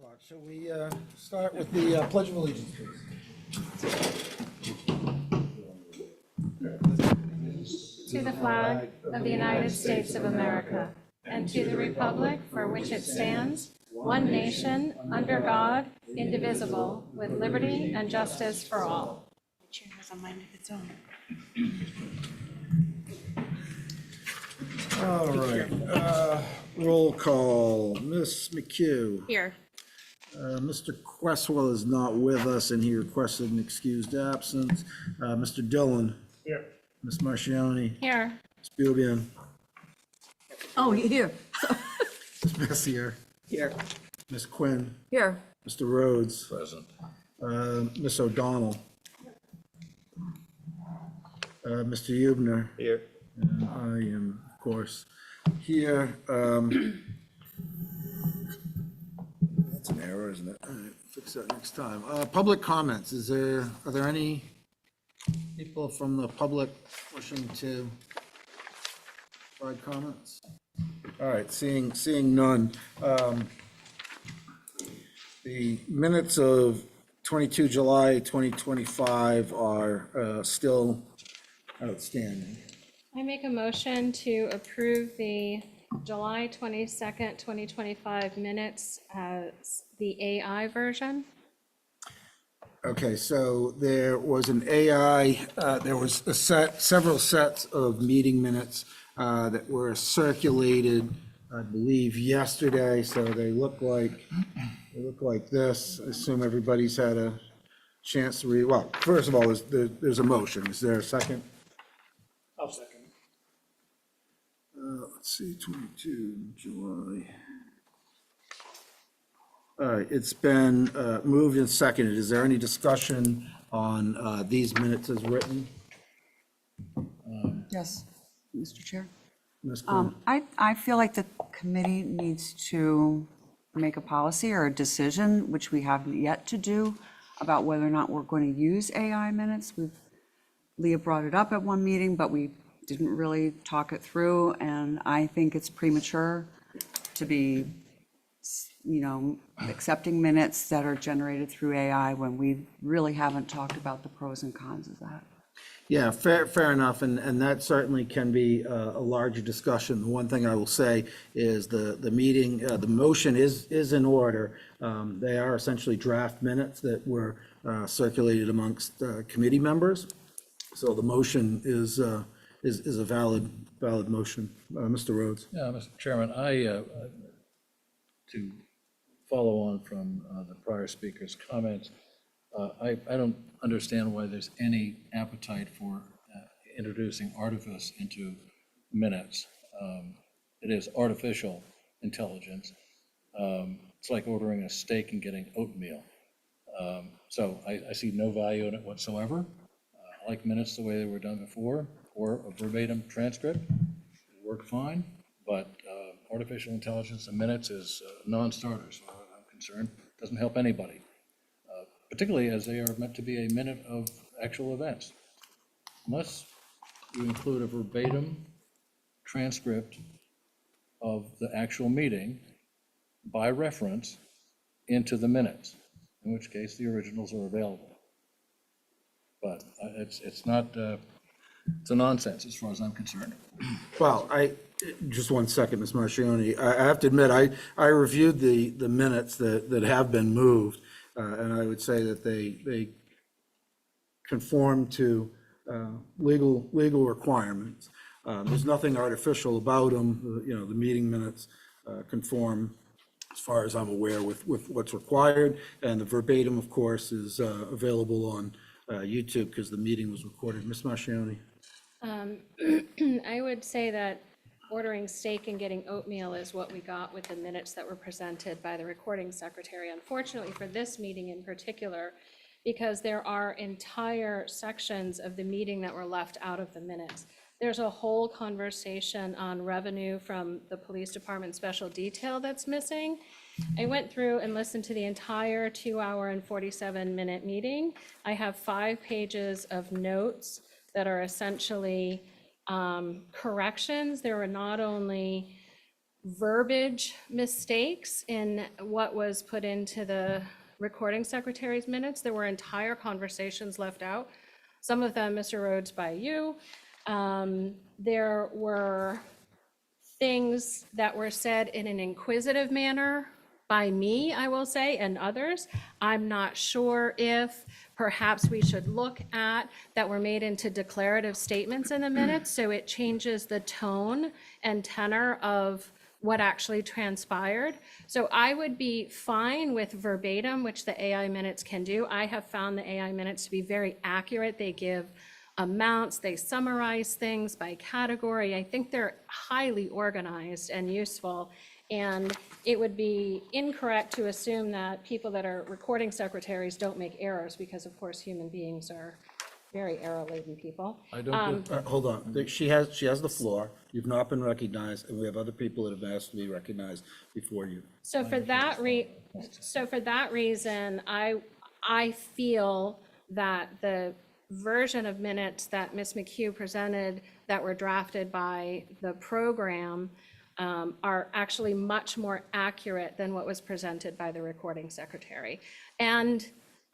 o'clock. Shall we start with the Pledge of Allegiance, please? To the flag of the United States of America, and to the republic for which it stands, one nation, under God, indivisible, with liberty and justice for all. The chair has a mind of its own. All right. Roll call. Ms. McHugh. Here. Mr. Questwell is not with us, and he requested an excused absence. Mr. Dillon. Here. Ms. Marchioni. Here. Ms. Bubian. Oh, here. Ms. Messier. Here. Ms. Quinn. Here. Mr. Rhodes. Present. Ms. O'Donnell. Mr. Hubner. Here. And I am, of course, here. That's an error, isn't it? All right, fix that next time. Public comments, are there any people from the public wishing to provide comments? All right, seeing none. The minutes of 22 July 2025 are still outstanding. I make a motion to approve the July 22nd, 2025 minutes as the AI version. Okay, so there was an AI, there was several sets of meeting minutes that were circulated, I believe, yesterday. So they look like this. I assume everybody's had a chance to read. Well, first of all, there's a motion. Is there a second? I'll second. Let's see, 22 July. All right, it's been moved and seconded. Is there any discussion on these minutes as written? Yes, Mr. Chair. Ms. Quinn? I feel like the committee needs to make a policy or a decision, which we haven't yet to do, about whether or not we're going to use AI minutes. Leah brought it up at one meeting, but we didn't really talk it through, and I think it's premature to be, accepting minutes that are generated through AI when we really haven't talked about the pros and cons of that. Yeah, fair enough, and that certainly can be a larger discussion. The one thing I will say is the meeting, the motion is in order. They are essentially draft minutes that were circulated amongst committee members. So the motion is a valid motion. Mr. Rhodes? Yeah, Mr. Chairman, to follow on from the prior speaker's comments, I don't understand why there's any appetite for introducing artifice into minutes. It is artificial intelligence. It's like ordering a steak and getting oatmeal. So I see no value in it whatsoever. I like minutes the way they were done before, or a verbatim transcript. It worked fine, but artificial intelligence in minutes is a non-starter, as far as I'm concerned. Doesn't help anybody, particularly as they are meant to be a minute of actual events. Unless you include a verbatim transcript of the actual meeting by reference into the minutes, in which case the originals are available. But it's not, it's a nonsense as far as I'm concerned. Well, just one second, Ms. Marchioni. I have to admit, I reviewed the minutes that have been moved, and I would say that they conform to legal requirements. There's nothing artificial about them. The meeting minutes conform, as far as I'm aware, with what's required. And the verbatim, of course, is available on YouTube because the meeting was recorded. Ms. Marchioni? I would say that ordering steak and getting oatmeal is what we got with the minutes that were presented by the recording secretary. Unfortunately for this meeting in particular, because there are entire sections of the meeting that were left out of the minutes. There's a whole conversation on revenue from the police department special detail that's missing. I went through and listened to the entire 2-hour and 47-minute meeting. I have 5 pages of notes that are essentially corrections. There were not only verbiage mistakes in what was put into the recording secretary's minutes. There were entire conversations left out, some of them, Mr. Rhodes, by you. There were things that were said in an inquisitive manner by me, I will say, and others. I'm not sure if perhaps we should look at that were made into declarative statements in the minutes, so it changes the tone and tenor of what actually transpired. So I would be fine with verbatim, which the AI minutes can do. I have found the AI minutes to be very accurate. They give amounts, they summarize things by category. I think they're highly organized and useful. And it would be incorrect to assume that people that are recording secretaries don't make errors, because of course human beings are very error-laden people. I don't, Hold on, she has the floor, you've not been recognized, and we have other people that have asked to be recognized before you. So for that reason, I feel that the version of minutes that Ms. McHugh presented that were drafted by the program are actually much more accurate than what was presented by the recording secretary. And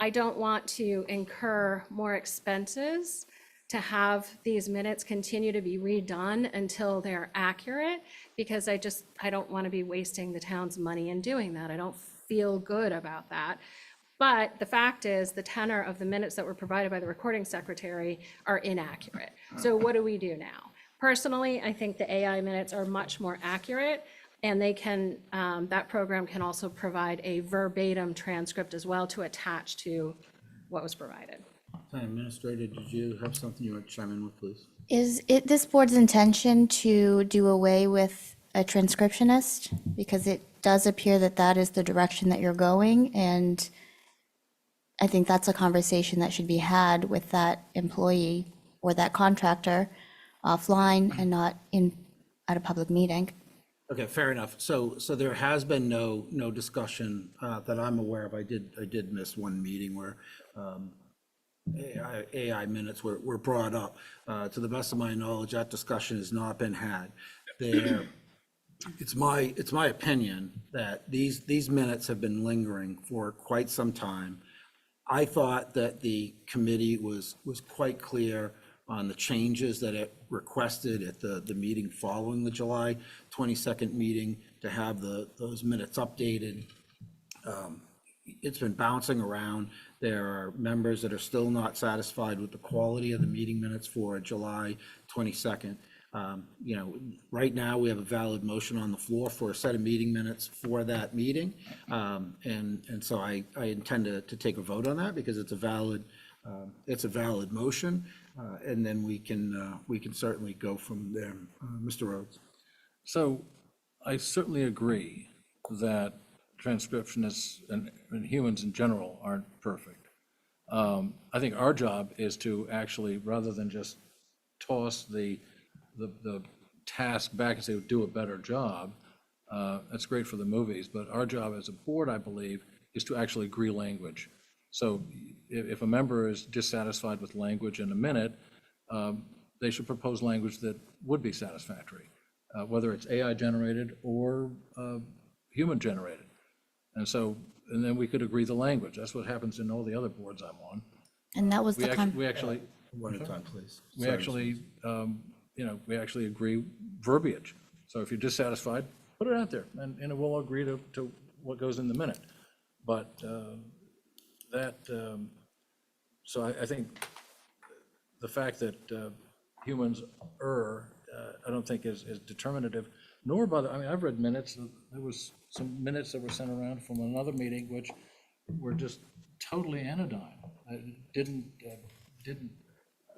I don't want to incur more expenses to have these minutes continue to be redone until they're accurate, because I don't want to be wasting the town's money in doing that. I don't feel good about that. But the fact is, the tenor of the minutes that were provided by the recording secretary are inaccurate. So what do we do now? Personally, I think the AI minutes are much more accurate, and they can, that program can also provide a verbatim transcript as well to attach to what was provided. Town Administrator, did you have something you want to chime in with, please? Is it this board's intention to do away with a transcriptionist? Because it does appear that that is the direction that you're going, and I think that's a conversation that should be had with that employee or that contractor offline and not at a public meeting. Okay, fair enough. So there has been no discussion that I'm aware of. I did miss one meeting where AI minutes were brought up. To the best of my knowledge, that discussion has not been had. It's my opinion that these minutes have been lingering for quite some time. I thought that the committee was quite clear on the changes that it requested at the meeting following the July 22nd meeting to have those minutes updated. It's been bouncing around. There are members that are still not satisfied with the quality of the meeting minutes for July 22nd. Right now, we have a valid motion on the floor for a set of meeting minutes for that meeting. And so I intend to take a vote on that because it's a valid motion. And then we can certainly go from there. Mr. Rhodes. So I certainly agree that transcriptionists and humans in general aren't perfect. I think our job is to actually, rather than just toss the task back and say, do a better job, that's great for the movies, but our job as a board, I believe, is to actually agree language. So if a member is dissatisfied with language in a minute, they should propose language that would be satisfactory, whether it's AI generated or human generated. And then we could agree the language. That's what happens in all the other boards I'm on. And that was We actually, One at a time, please. we Sorry, actually, we actually agree verbiage. So if you're dissatisfied, put it out there, and we'll agree to what goes in the minute. But so I think the fact that humans err, I don't think is determinative, nor by the, I've read minutes, there was some minutes that were sent around from another meeting which were just totally anodyne. Didn't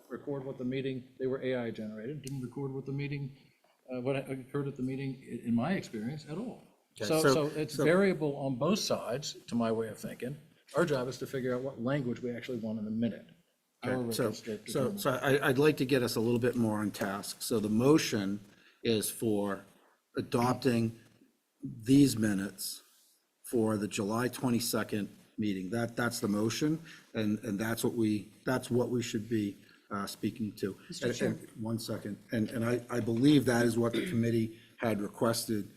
record what the meeting, they were AI generated, didn't record what the meeting, what occurred at the meeting, in my experience, at all. Okay, So it's variable on both sides, to my way of thinking. Our job is to figure out what language we actually want in a minute. however it So gets determined. I'd like to get us a little bit more on task. So the motion is for adopting these minutes for the July 22nd meeting. That's the motion, and that's what we should be speaking to. Mr. Chair. And 1 second, and I believe that is what the committee had requested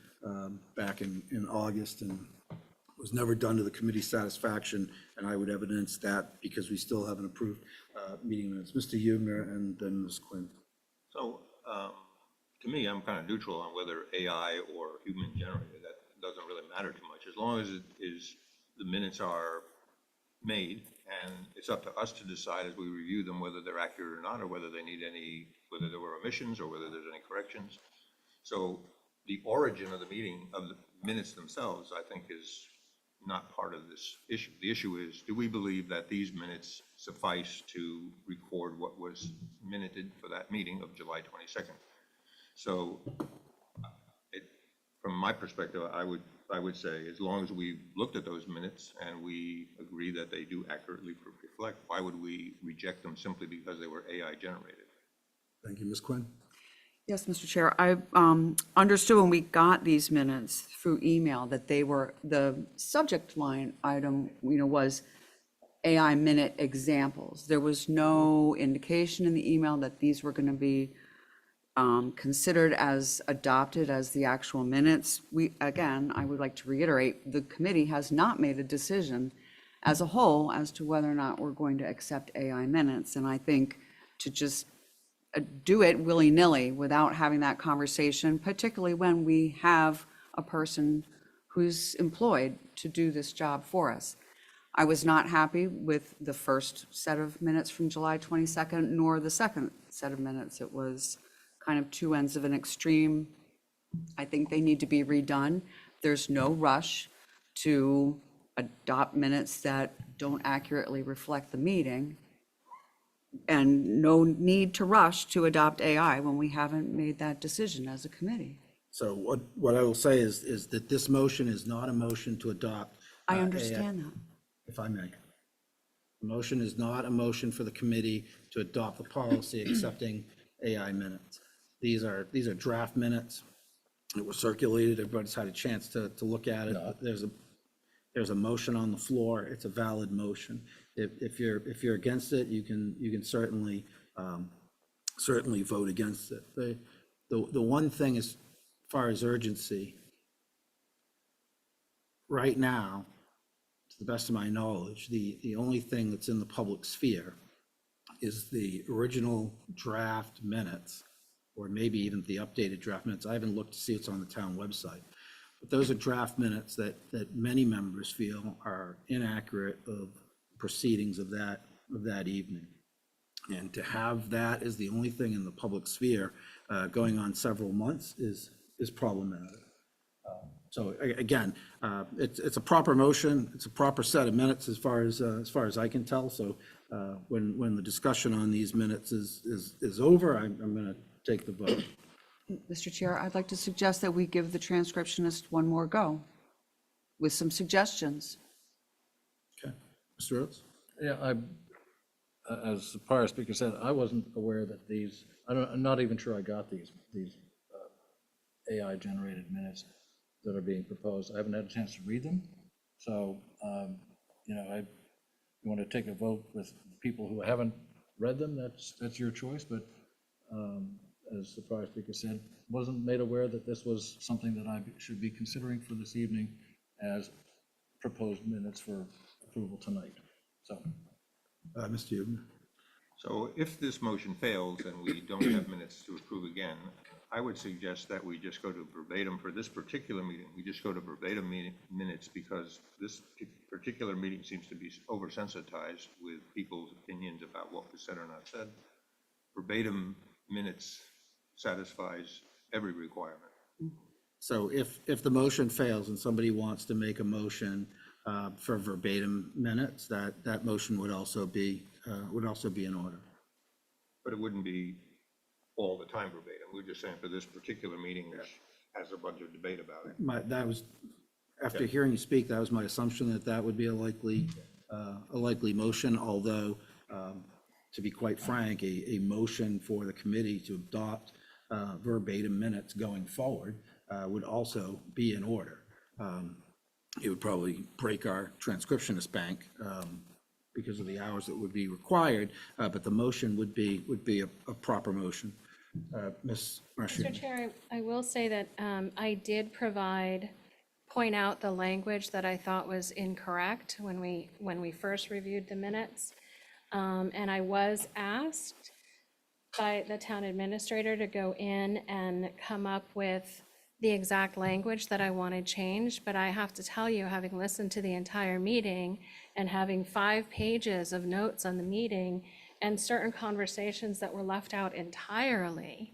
back in August, and was never done to the committee's satisfaction, and I would evidence that because we still haven't approved meeting minutes. Mr. Hubner and then Ms. Quinn. So, to me, I'm kind of neutral on whether AI or human generated. That doesn't really matter too much. As long as the minutes are made, and it's up to us to decide as we review them whether they're accurate or not, or whether whether there were omissions or whether there's any corrections. So the origin of the meeting, of the minutes themselves, I think is not part of this issue. The issue is, do we believe that these minutes suffice to record what was minuted for that meeting of July 22nd? So from my perspective, I would say, as long as we looked at those minutes and we agree that they do accurately reflect, why would we reject them simply because they were AI generated? Thank you, Ms. Quinn. Yes, Mr. Chair, I understood when we got these minutes through email that they were, the subject line item, was AI minute examples. There was no indication in the email that these were going to be considered as adopted as the actual minutes. Again, I would like to reiterate, the committee has not made a decision as a whole as to whether or not we're going to accept AI minutes. And I think to just do it willy-nilly without having that conversation, particularly when we have a person who's employed to do this job for us. I was not happy with the first set of minutes from July 22nd, nor the second set of minutes. It was kind of two ends of an extreme. I think they need to be redone. There's no rush to adopt minutes that don't accurately reflect the meeting, and no need to rush to adopt AI when we haven't made that decision as a committee. So what I will say is that this motion is not a motion to adopt. I AI, understand that. if I may. The motion is not a motion for the committee to adopt the policy accepting AI minutes. These are draft minutes. It was circulated. Everybody's had a chance to look at it. There's a motion on the floor. It's a valid motion. If you're against it, you can certainly vote against it. The one thing as far as urgency, right now, to the best of my knowledge, the only thing that's in the public sphere is the original draft minutes, or maybe even the updated draft minutes. I haven't looked to see what's on the town website. But those are draft minutes that many members feel are inaccurate of proceedings of that evening. And to have that as the only thing in the public sphere going on several months is problematic. So again, it's a proper motion. It's a proper set of minutes as far as I can tell. So when the discussion on these minutes is over, I'm going to take the vote. Mr. Chair, I'd like to suggest that we give the transcriptionist one more go with some suggestions. Okay, Mr. Rhodes? Yeah, as the prior speaker said, I wasn't aware that I'm not even sure I got these AI-generated minutes that are being proposed. I haven't had a chance to read them. So, you want to take a vote with people who haven't read them, that's your choice. But as the prior speaker said, wasn't made aware that this was something that I should be considering for this evening as proposed minutes for approval tonight. So, Mr. Hubner? So if this motion fails and we don't have minutes to approve again, I would suggest that we just go to verbatim for this particular meeting. We just go to verbatim minutes, because this particular meeting seems to be oversensitized with people's opinions about what was said or not said. Verbatim minutes satisfies every requirement. So if the motion fails and somebody wants to make a motion for verbatim minutes, that motion would also be in order. But it wouldn't be all the time verbatim. We're just saying for this particular meeting, which has a bunch of debate about it. That was, after hearing you speak, that was my assumption that would be a likely motion, although, to be quite frank, a motion for the committee to adopt verbatim minutes going forward would also be in order. It would probably break our transcriptionist bank because of the hours that would be required, but the motion would be a proper motion. Ms. Mr. Marchioni. Chair, I will say that I did point out the language that I thought was incorrect when we first reviewed the minutes. And I was asked by the town administrator to go in and come up with the exact language that I wanted changed. But I have to tell you, having listened to the entire meeting and having 5 pages of notes on the meeting and certain conversations that were left out entirely,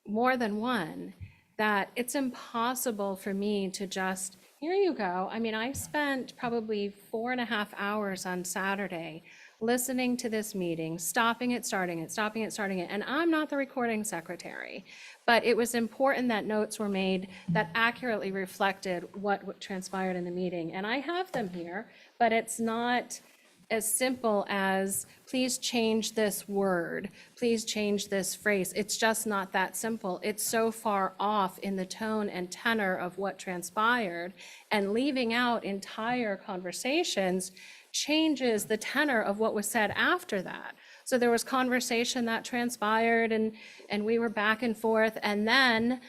more than one, that it's impossible for me to just, here you go. I mean, I spent probably 4.5 hours on Saturday listening to this meeting, stopping it, starting it, stopping it, starting it. And I'm not the recording secretary, but it was important that notes were made that accurately reflected what transpired in the meeting. And I have them here, but it's not as simple as, please change this word, please change this phrase. It's just not that simple. It's so far off in the tone and tenor of what transpired, and leaving out entire conversations changes the tenor of what was said after that. So there was conversation that transpired, and we were back and forth, and then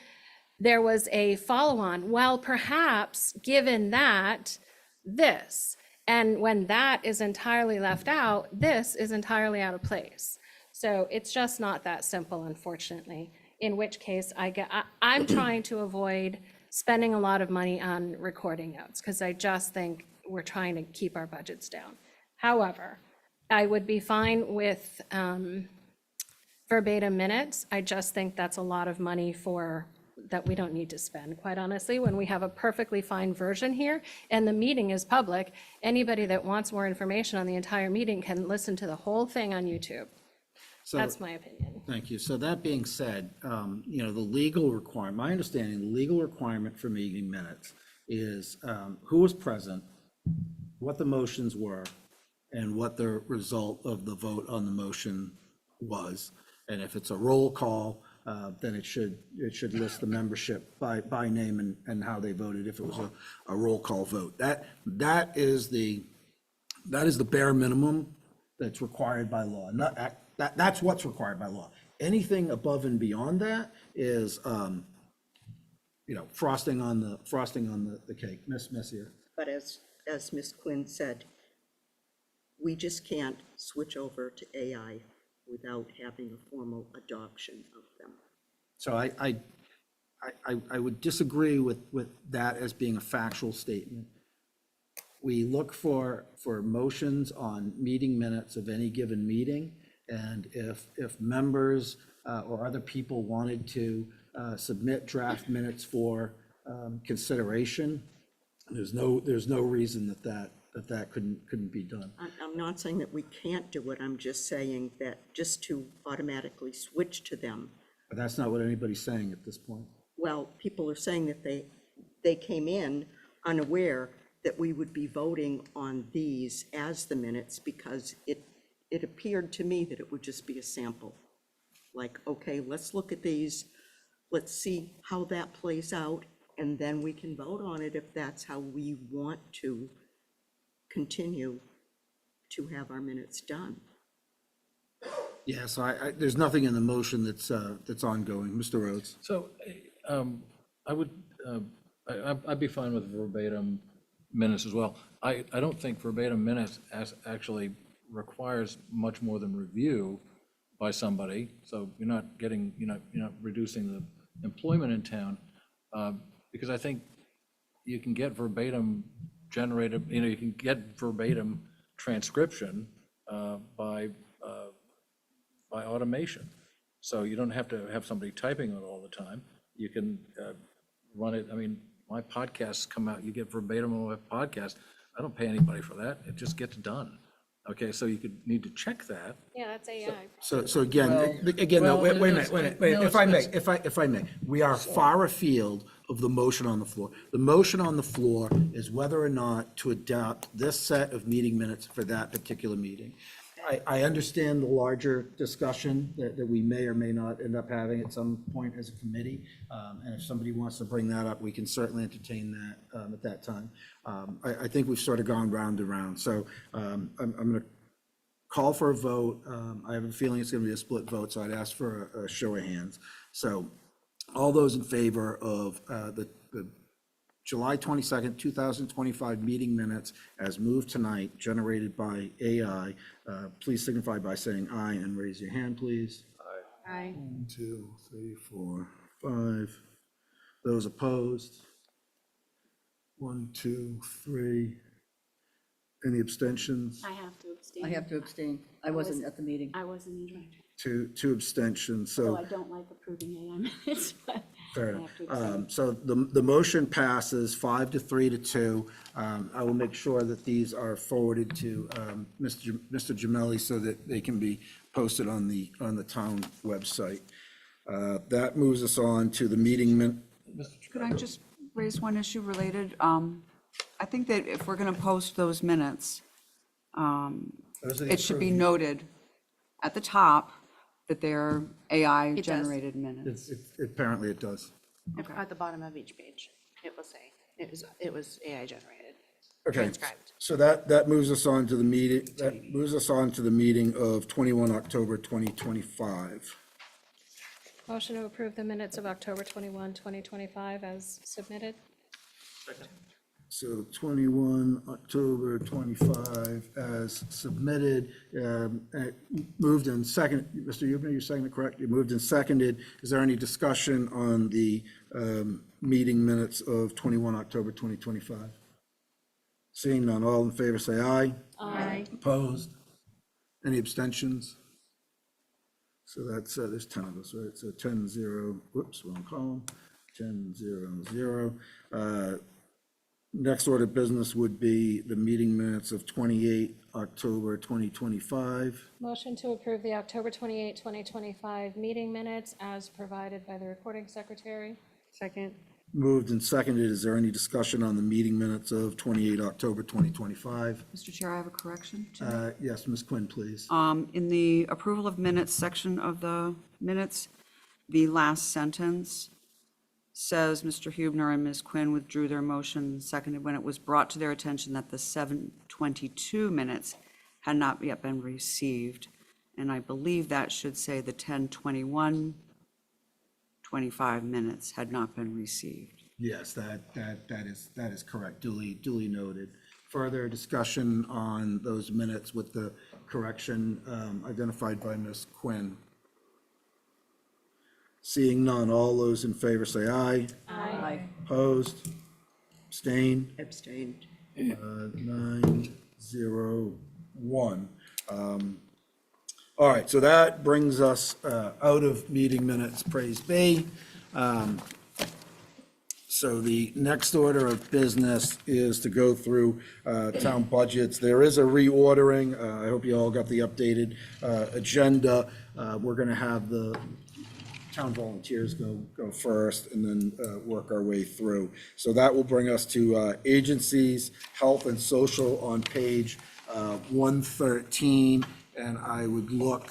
there was a follow-on. Well, perhaps, given that, this. And when that is entirely left out, this is entirely out of place. So it's just not that simple, unfortunately, in which case I'm trying to avoid spending a lot of money on recording notes, because I just think we're trying to keep our budgets down. However, I would be fine with verbatim minutes. I just think that's a lot of money that we don't need to spend, quite honestly, when we have a perfectly fine version here and the meeting is public. Anybody that wants more information on the entire meeting can listen to the whole thing on YouTube. So- That's my opinion. Thank you. So that being said, the legal requirement, my understanding, the legal requirement for meeting minutes is who was present, what the motions were, and what the result of the vote on the motion was. And if it's a roll call, then it should list the membership by name and how they voted if it was a roll call vote. That is the bare minimum that's required by law. That's what's required by law. Anything above and beyond that is, frosting on the cake. Miss Messier. But as Ms. Quinn said, we just can't switch over to AI without having a formal adoption of them. So I would disagree with that as being a factual statement. We look for motions on meeting minutes of any given meeting, and if members or other people wanted to submit draft minutes for consideration, there's no reason that couldn't be done. I'm not saying that we can't do it, I'm just saying that just to automatically switch to them, But that's not what anybody's saying at this point. well, people are saying that they came in unaware that we would be voting on these as the minutes, because it appeared to me that it would just be a sample. Like, okay, let's look at these, let's see how that plays out, and then we can vote on it if that's how we want to continue to have our minutes done. Yeah, so there's nothing in the motion that's ongoing. Mr. Rhodes? So I'd be fine with verbatim minutes as well. I don't think verbatim minutes actually requires much more than review by somebody. So you're not reducing the employment in town, because I think you can get verbatim generated, you can get verbatim transcription by automation. So you don't have to have somebody typing it all the time. You can run it. I mean, my podcasts come out, you get verbatim on my podcast. I don't pay anybody for that. It just gets done. Okay, so you could need to check that. Yeah, that's AI. So again, no, well, wait a minute, it's- wait a minute. no, If I may, we are far afield of the motion on the floor. The motion on the floor is whether or not to adopt this set of meeting minutes for that particular meeting. I understand the larger discussion that we may or may not end up having at some point as a committee. And if somebody wants to bring that up, we can certainly entertain that at that time. I think we've sort of gone round and round. So I'm going to call for a vote. I have a feeling it's going to be a split vote, so I'd ask for a show of hands. So all those in favor of the July 22nd, 2025 meeting minutes as moved tonight, generated by AI, please signify by saying aye and raise your hand, please. Aye. 1, 2, 3, 4, 5. Those opposed? 1, 2, 3. Any abstentions? I have to abstain. I have to abstain. I wasn't at the meeting. I wasn't either. Two abstentions, Though so. I don't like approving AI minutes, but Fair I enough. have to abstain. So the motion passes 5 to 3 to 2. I will make sure that these are forwarded to Mr. Gemelli so that they can be posted on the town website. That moves us on to the meeting Could I just raise one issue related? I think that if we're going to post those minutes, it should be noted at the top that they're AI-generated minutes. Apparently it does. At the bottom of each page, it will say, it was AI generated. Okay, Transcribed. so that moves us on to the meeting, of 21 October 2025. Motion to approve the minutes of October 21, 2025 as submitted. So 21 October 25 as submitted, moved and second. Mr. Hubner, you seconded, correct? You moved and seconded. Is there any discussion on the meeting minutes of 21 October 2025? Seeing none, all in favor say aye. Aye. Opposed? Any abstentions? So that's, there's 10 of us, right? So 10-0, whoops, wrong column, 10-0-0. Next order of business would be the meeting minutes of 28 October 2025. Motion to approve the October 28, 2025 meeting minutes as provided by the recording secretary. Second. Moved and seconded. Is there any discussion on the meeting minutes of 28 October 2025? Mr. Chair, I have a correction too. Yes, Ms. Quinn, please. In the approval of minutes section of the minutes, the last sentence says Mr. Hubner and Ms. Quinn withdrew their motion, seconded when it was brought to their attention that the 7:22 minutes had not yet been received. And I believe that should say the 10:21:25 minutes had not been received. Yes, that is correct. Duly noted. Further discussion on those minutes with the correction identified by Ms. Quinn. Seeing none, all those in favor say aye. Aye. Opposed? Abstained? Abstained. 9-0-1. All right, so that brings us out of meeting minutes, praise be. So the next order of business is to go through town budgets. There is a reordering. I hope you all got the updated agenda. We're going to have the town volunteers go first and then work our way through. So that will bring us to agencies, health and social on page 113. And I would look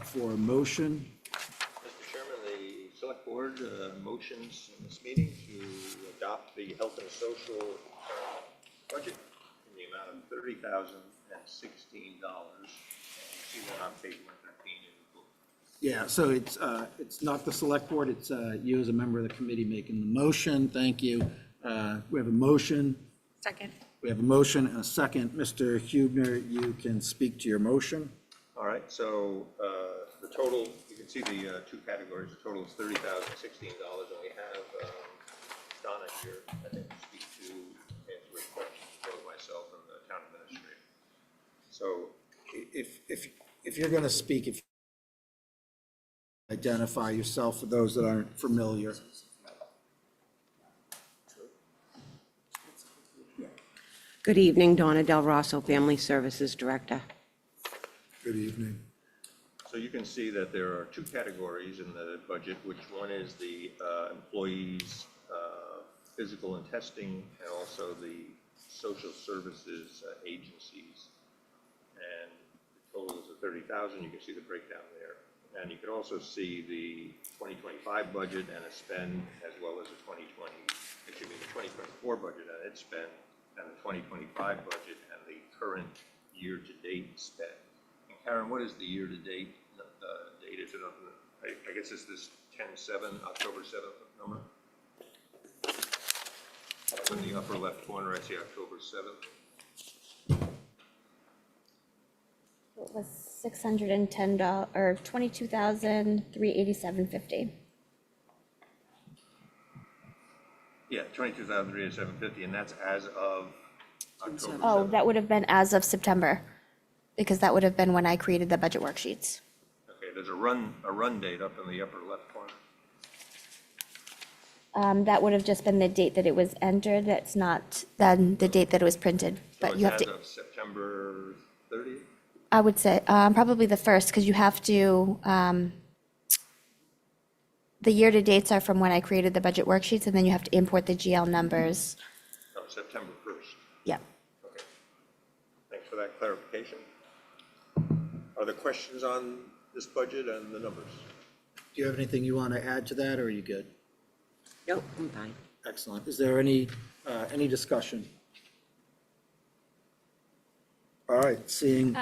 for a motion. Mr. Chairman, the select board motions in this meeting to adopt the health and social budget in the amount of $30,016. And you see that on page 113 in the book. Yeah, so it's not the select board, it's you as a member of the committee making the motion. Thank you. We have a motion. Second. We have a motion and a second. Mr. Hubner, you can speak to your motion. All right, so the total, you can see the two categories. The total is $30,016, and we have Donna here, I think, to speak to answer questions, both myself and the town administrator. So If you're going to speak, if identify yourself for those that aren't familiar. Good evening, Donna Del Rosso, Family Services Director. Good evening. So you can see that there are two categories in the budget, which one is the employees' physical and testing, and also the social services agencies. And the total is the $30,000. You can see the breakdown there. And you can also see the 2025 budget and a spend, as well as the 2024 budget and its spend, and the 2025 budget and the current year-to-date spend, Karen, what is the year-to-date date? Is it up in I guess it's this 10/7, October 7th number? Up in the upper left corner, I see October 7th. It was $610, or $22,387.50. Yeah, 22,387.50, and that's as of October 7th. Oh, that would have been as of September, because that would have been when I created the budget worksheets. Okay, there's a run date up in the upper left corner. That would have just been the date that it was entered. That's not then the date that it was printed. So But it's you have as to, of September 30th? I would say, probably the first, because you have to, the year-to-dates are from when I created the budget worksheets, and then you have to import the GL numbers. No, September 1st. Yep. Okay. Thanks for that clarification. Are there questions on this budget and the numbers? Do you have anything you want to add to that, or are you good? Nope, I'm fine. Excellent. Is there any discussion? All right, seeing,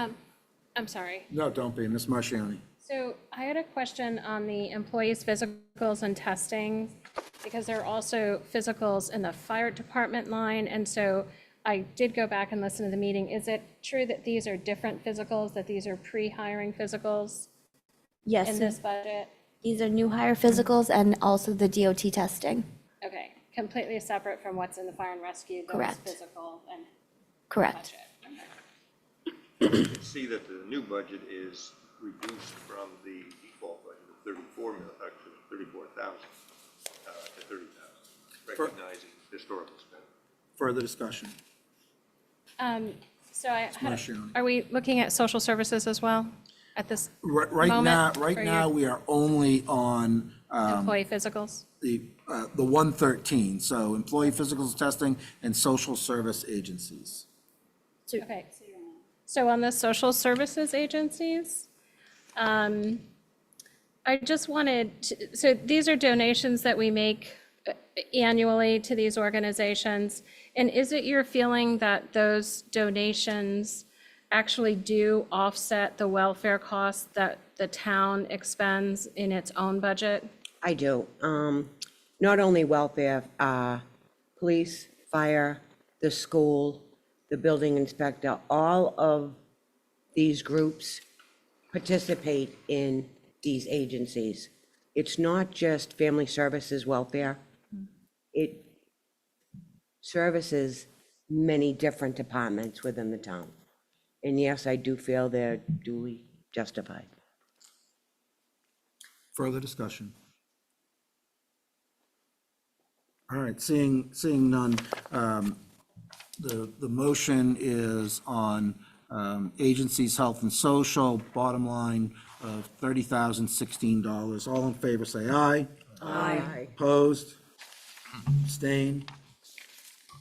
I'm sorry. no, don't be, Ms. Marchioni. So I had a question on the employees' physicals and testing, because there are also physicals in the fire department line. And so I did go back and listen to the meeting. Is it true that these are different physicals, that these are pre-hiring physicals Yes, in this budget? these are new hire physicals and also the DOT testing. Okay, completely separate from what's in the fire and rescue, those Correct. physical and Correct. budget. You can see that the new budget is reduced from the default budget of 34,000 to 30,000, recognizing historical spend. Further discussion? So I had, Marchioni. are we looking at social services as well at this Right now, moment right for now, your we are only on employee physicals? the 113, so employee physicals testing and social service agencies. Okay. So on the social services agencies, I just wanted, so these are donations that we make annually to these organizations. And is it your feeling that those donations actually do offset the welfare costs that the town expends in its own budget? I do. Not only welfare, police, fire, the school, the building inspector, all of these groups participate in these agencies. It's not just family services welfare. It services many different departments within the town. And yes, I do feel they're duly justified. Further discussion? All right, seeing none, the motion is on agencies, health and social, bottom line of $30,016. All in favor, say aye. Aye. Opposed? Abstained?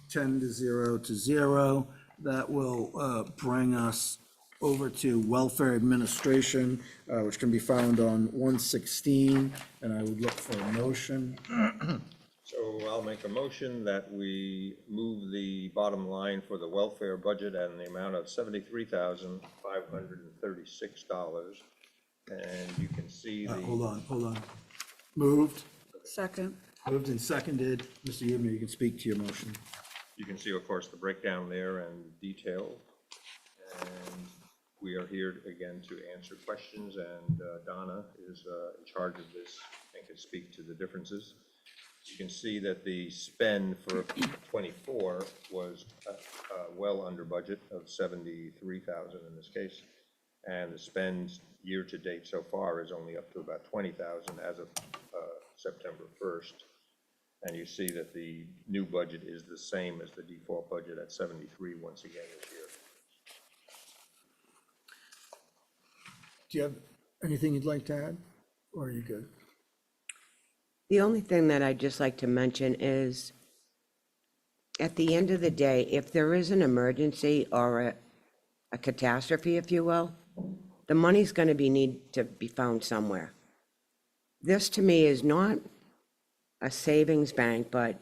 10 to 0. That will bring us over to Welfare Administration, which can be found on 116, and I would look for a motion. So I'll make a motion that we move the bottom line for the welfare budget and the amount of $73,536. And you can see the. Hold on. Moved Second. and seconded. Mr. Yubner, you can speak to your motion. You can see, of course, the breakdown there and detail. And we are here again to answer questions, and Donna is in charge of this and can speak to the differences. You can see that the spend for 24 was well under budget of 73,000 in this case. And the spend year-to-date so far is only up to about 20,000 as of September 1st. And you see that the new budget is the same as the default budget at 73 once again this year. Do you have anything you'd like to add, or are you good? The only thing that I'd just like to mention is, at the end of the day, if there is an emergency or a catastrophe, if you will, the money's going to need to be found somewhere. This, to me, is not a savings bank, but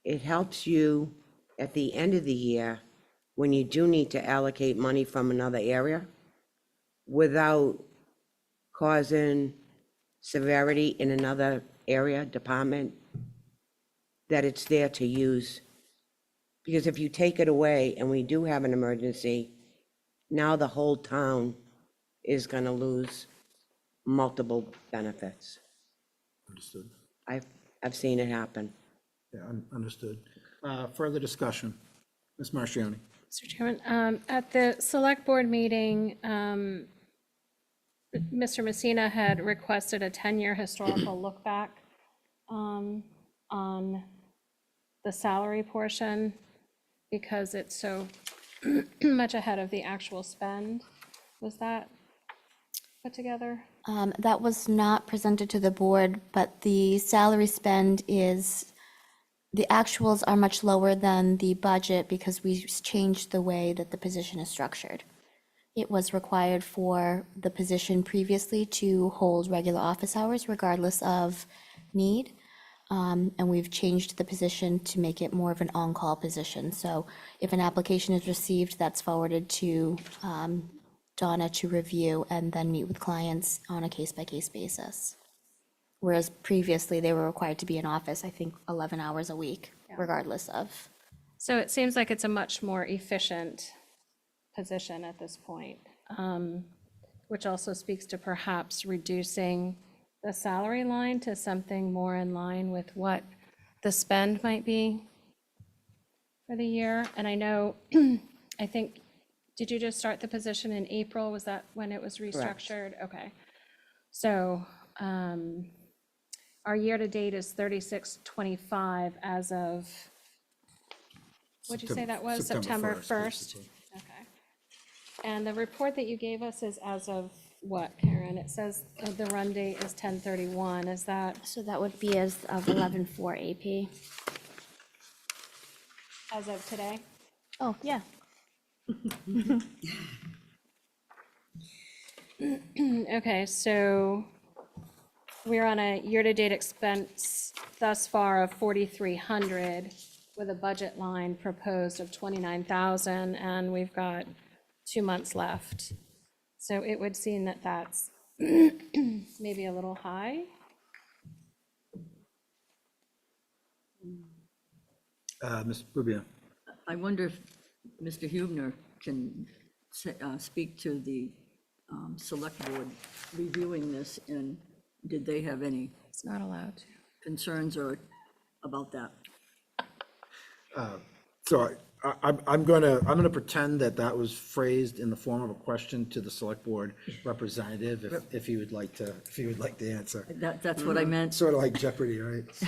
it helps you at the end of the year, when you do need to allocate money from another area, without causing severity in another area, department, that it's there to use. Because if you take it away and we do have an emergency, now the whole town is gonna lose multiple benefits. Understood. I've seen it happen. Yeah, understood. Further discussion? Ms. Marchioni? Mr. Chairman, at the select board meeting, Mr. Messina had requested a 10-year historical look back on the salary portion because it's so much ahead of the actual spend. Was that put together? That was not presented to the board, but the salary spend is, the actuals are much lower than the budget because we changed the way that the position is structured. It was required for the position previously to hold regular office hours regardless of need. And we've changed the position to make it more of an on-call position. So if an application is received, that's forwarded to Donna to review and then meet with clients on a case-by-case basis. Whereas previously, they were required to be in office, I think, 11 hours a week, regardless of. So it seems like it's a much more efficient position at this point, which also speaks to perhaps reducing the salary line to something more in line with what the spend might be for the year. And I know, I think, did you just start the position in April? Was that when it was restructured? Okay. So our year-to-date is 3625 as of, what'd you say that was? September 1st? Okay. And the report that you gave us is as of what, Karen? It says the run date is 10/31. Is that So that would be as of 11/4 AP. as of today? Oh, yeah. Okay, so we're on a year-to-date expense thus far of 4,300 with a budget line proposed of 29,000, and we've got 2 months left. So it would seem that that's maybe a little high. Ms. Rubio? I wonder if Mr. Hubner can speak to the select board reviewing this, and did they have any It's not allowed to. concerns or about that? So I'm gonna pretend that was phrased in the form of a question to the select board representative, if he would like to answer. That's what I meant. Sort of like Jeopardy, right? So,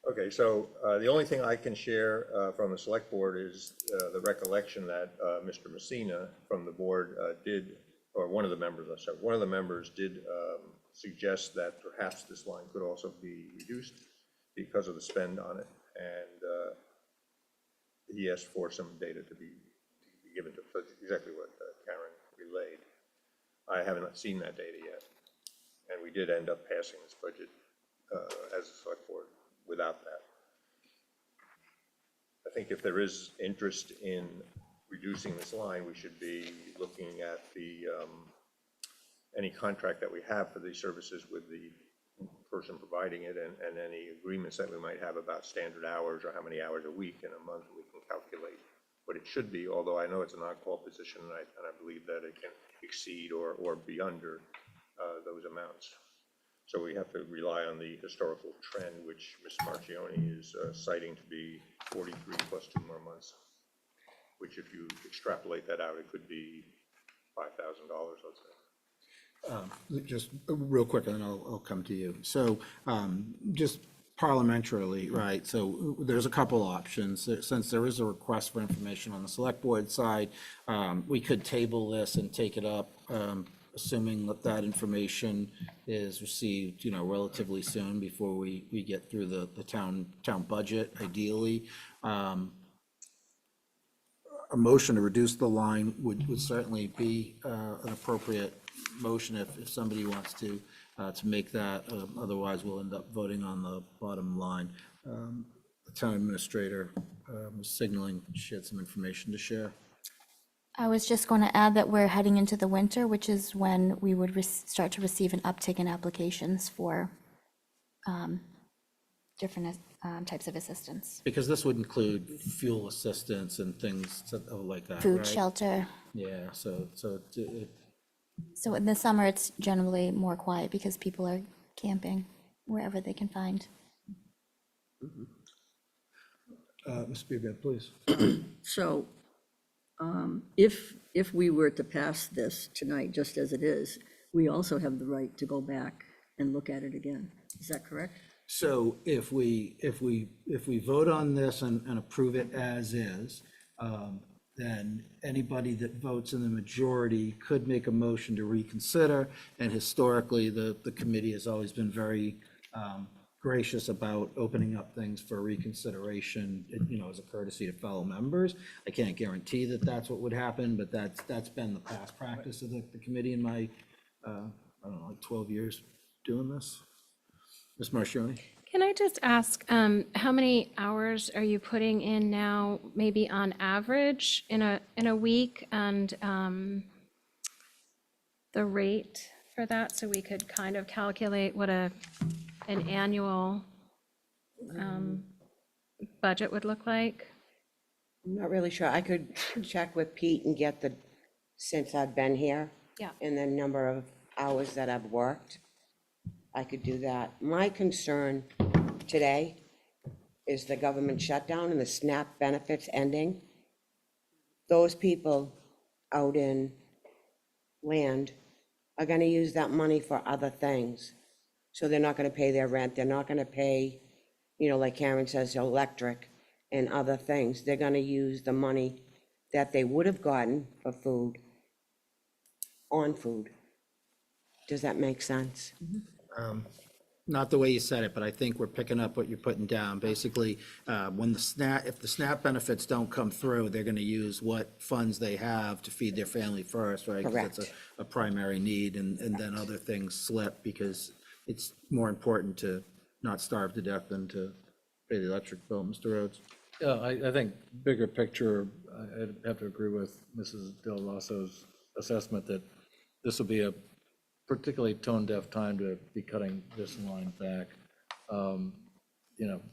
Okay, so the only thing I can share from the select board is the recollection that Mr. Messina from the board did, or one of the members, I'm sorry, one of the members did suggest that perhaps this line could also be reduced because of the spend on it. And he asked for some data to be given to, exactly what Karen relayed. I haven't seen that data yet. And we did end up passing this budget as a select board without that. I think if there is interest in reducing this line, we should be looking at the any contract that we have for these services with the person providing it, and any agreements that we might have about standard hours or how many hours a week in a month we can calculate what it should be, although I know it's an on-call position, and I believe that it can exceed or be under those amounts. So we have to rely on the historical trend, which Ms. Marchioni is citing to be 43 plus 2 more months, which if you extrapolate that out, it could be $5,000, let's say. just real quick, and then I'll come to you. So just parliamentarily, right, so there's a couple options. Since there is a request for information on the select board side, we could table this and take it up, assuming that information is received, relatively soon before we get through the town budget, ideally. A motion to reduce the line would certainly be an appropriate motion if somebody wants to make that. Otherwise, we'll end up voting on the bottom line. The town administrator was signaling she had some information to share. I was just going to add that we're heading into the winter, which is when we would start to receive an uptick in applications for different types of assistance. Because this would include fuel assistance and things like that, Food, right? shelter. Yeah, so So in the summer, it's generally more quiet because people are camping wherever they can find. Ms. Beerbed, please. So if we were to pass this tonight, just as it is, we also have the right to go back and look at it again. Is that correct? So if we vote on this and approve it as is, then anybody that votes in the majority could make a motion to reconsider. And historically, the committee has always been very gracious about opening up things for reconsideration, as a courtesy to fellow members. I can't guarantee that that's what would happen, but that's been the past practice of the committee in my, I don't know, like 12 years doing this. Ms. Marchioni? Can I just ask, how many hours are you putting in now, maybe on average in a week, and the rate for that, so we could kind of calculate what an annual budget would look like? I'm not really sure. I could check with Pete and get since I've been here. Yeah. And the number of hours that I've worked. I could do that. My concern today is the government shutdown and the SNAP benefits ending. Those people out in land are gonna use that money for other things. So they're not gonna pay their rent, they're not gonna pay, like Karen says, electric and other things. They're gonna use the money that they would have gotten for food on food. Does that make sense? Not the way you said it, but I think we're picking up what you're putting down. Basically, if the SNAP benefits don't come through, they're going to use what funds they have to feed their family first, right? 'Cause Correct. that's a primary need, and then other things slip because it's more important to not starve to death than to pay the electric bill. Mr. Rhodes? Yeah, I think bigger picture, I'd have to agree with Mrs. Del Rosso's assessment that this will be a particularly tone-deaf time to be cutting this line back.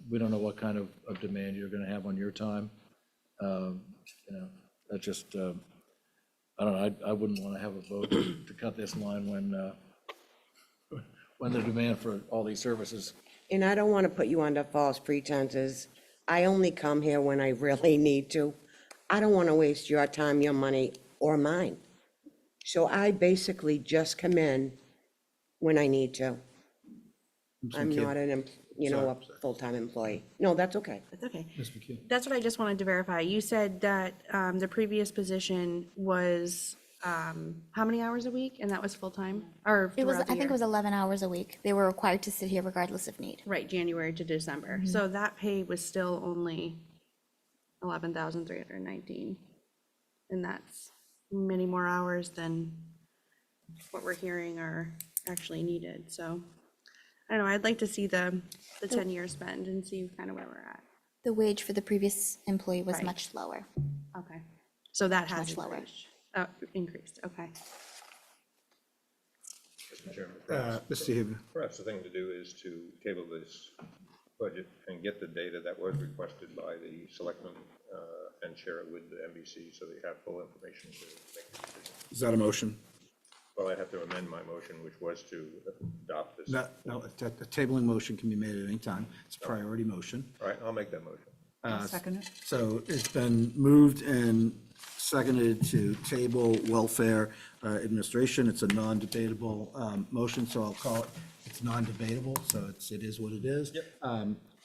We don't know what kind of demand you're gonna have on your time. That just, I don't know, I wouldn't wanna have a vote to cut this line when the demand for all these services. And I don't want to put you under false pretenses. I only come here when I really need to. I don't want to waste your time, your money, or mine. So I basically just come in when I need to. I'm not a full-time employee. No, that's okay. That's okay. Ms. McKee? That's what I just wanted to verify. You said that the previous position was how many hours a week? And that was full-time or It was, throughout the I think it year? was 11 hours a week. They were required to sit here regardless of need. Right, January to December. So that pay was still only 11,319. And that's many more hours than what we're hearing are actually needed. So I don't know, I'd like to see the 10-year spend and see kind of where we're at. The wage for the previous employee was Right. much lower. Okay. So that has Much lower. increased, okay. Mr. Chairman, Mr. Huebner? perhaps the thing to do is to table this budget and get the data that was requested by the selectmen and share it with the MBC so they have full information to make a decision. Is that a motion? Well, I'd have to amend my motion, which was to adopt this. No, a tabling motion can be made at any time. It's a priority motion. All right, I'll make that motion. Second it. So it's been moved and seconded to table welfare administration. It's a non-debatable motion, so I'll call it, it's non-debatable, so it is what it is. Yep.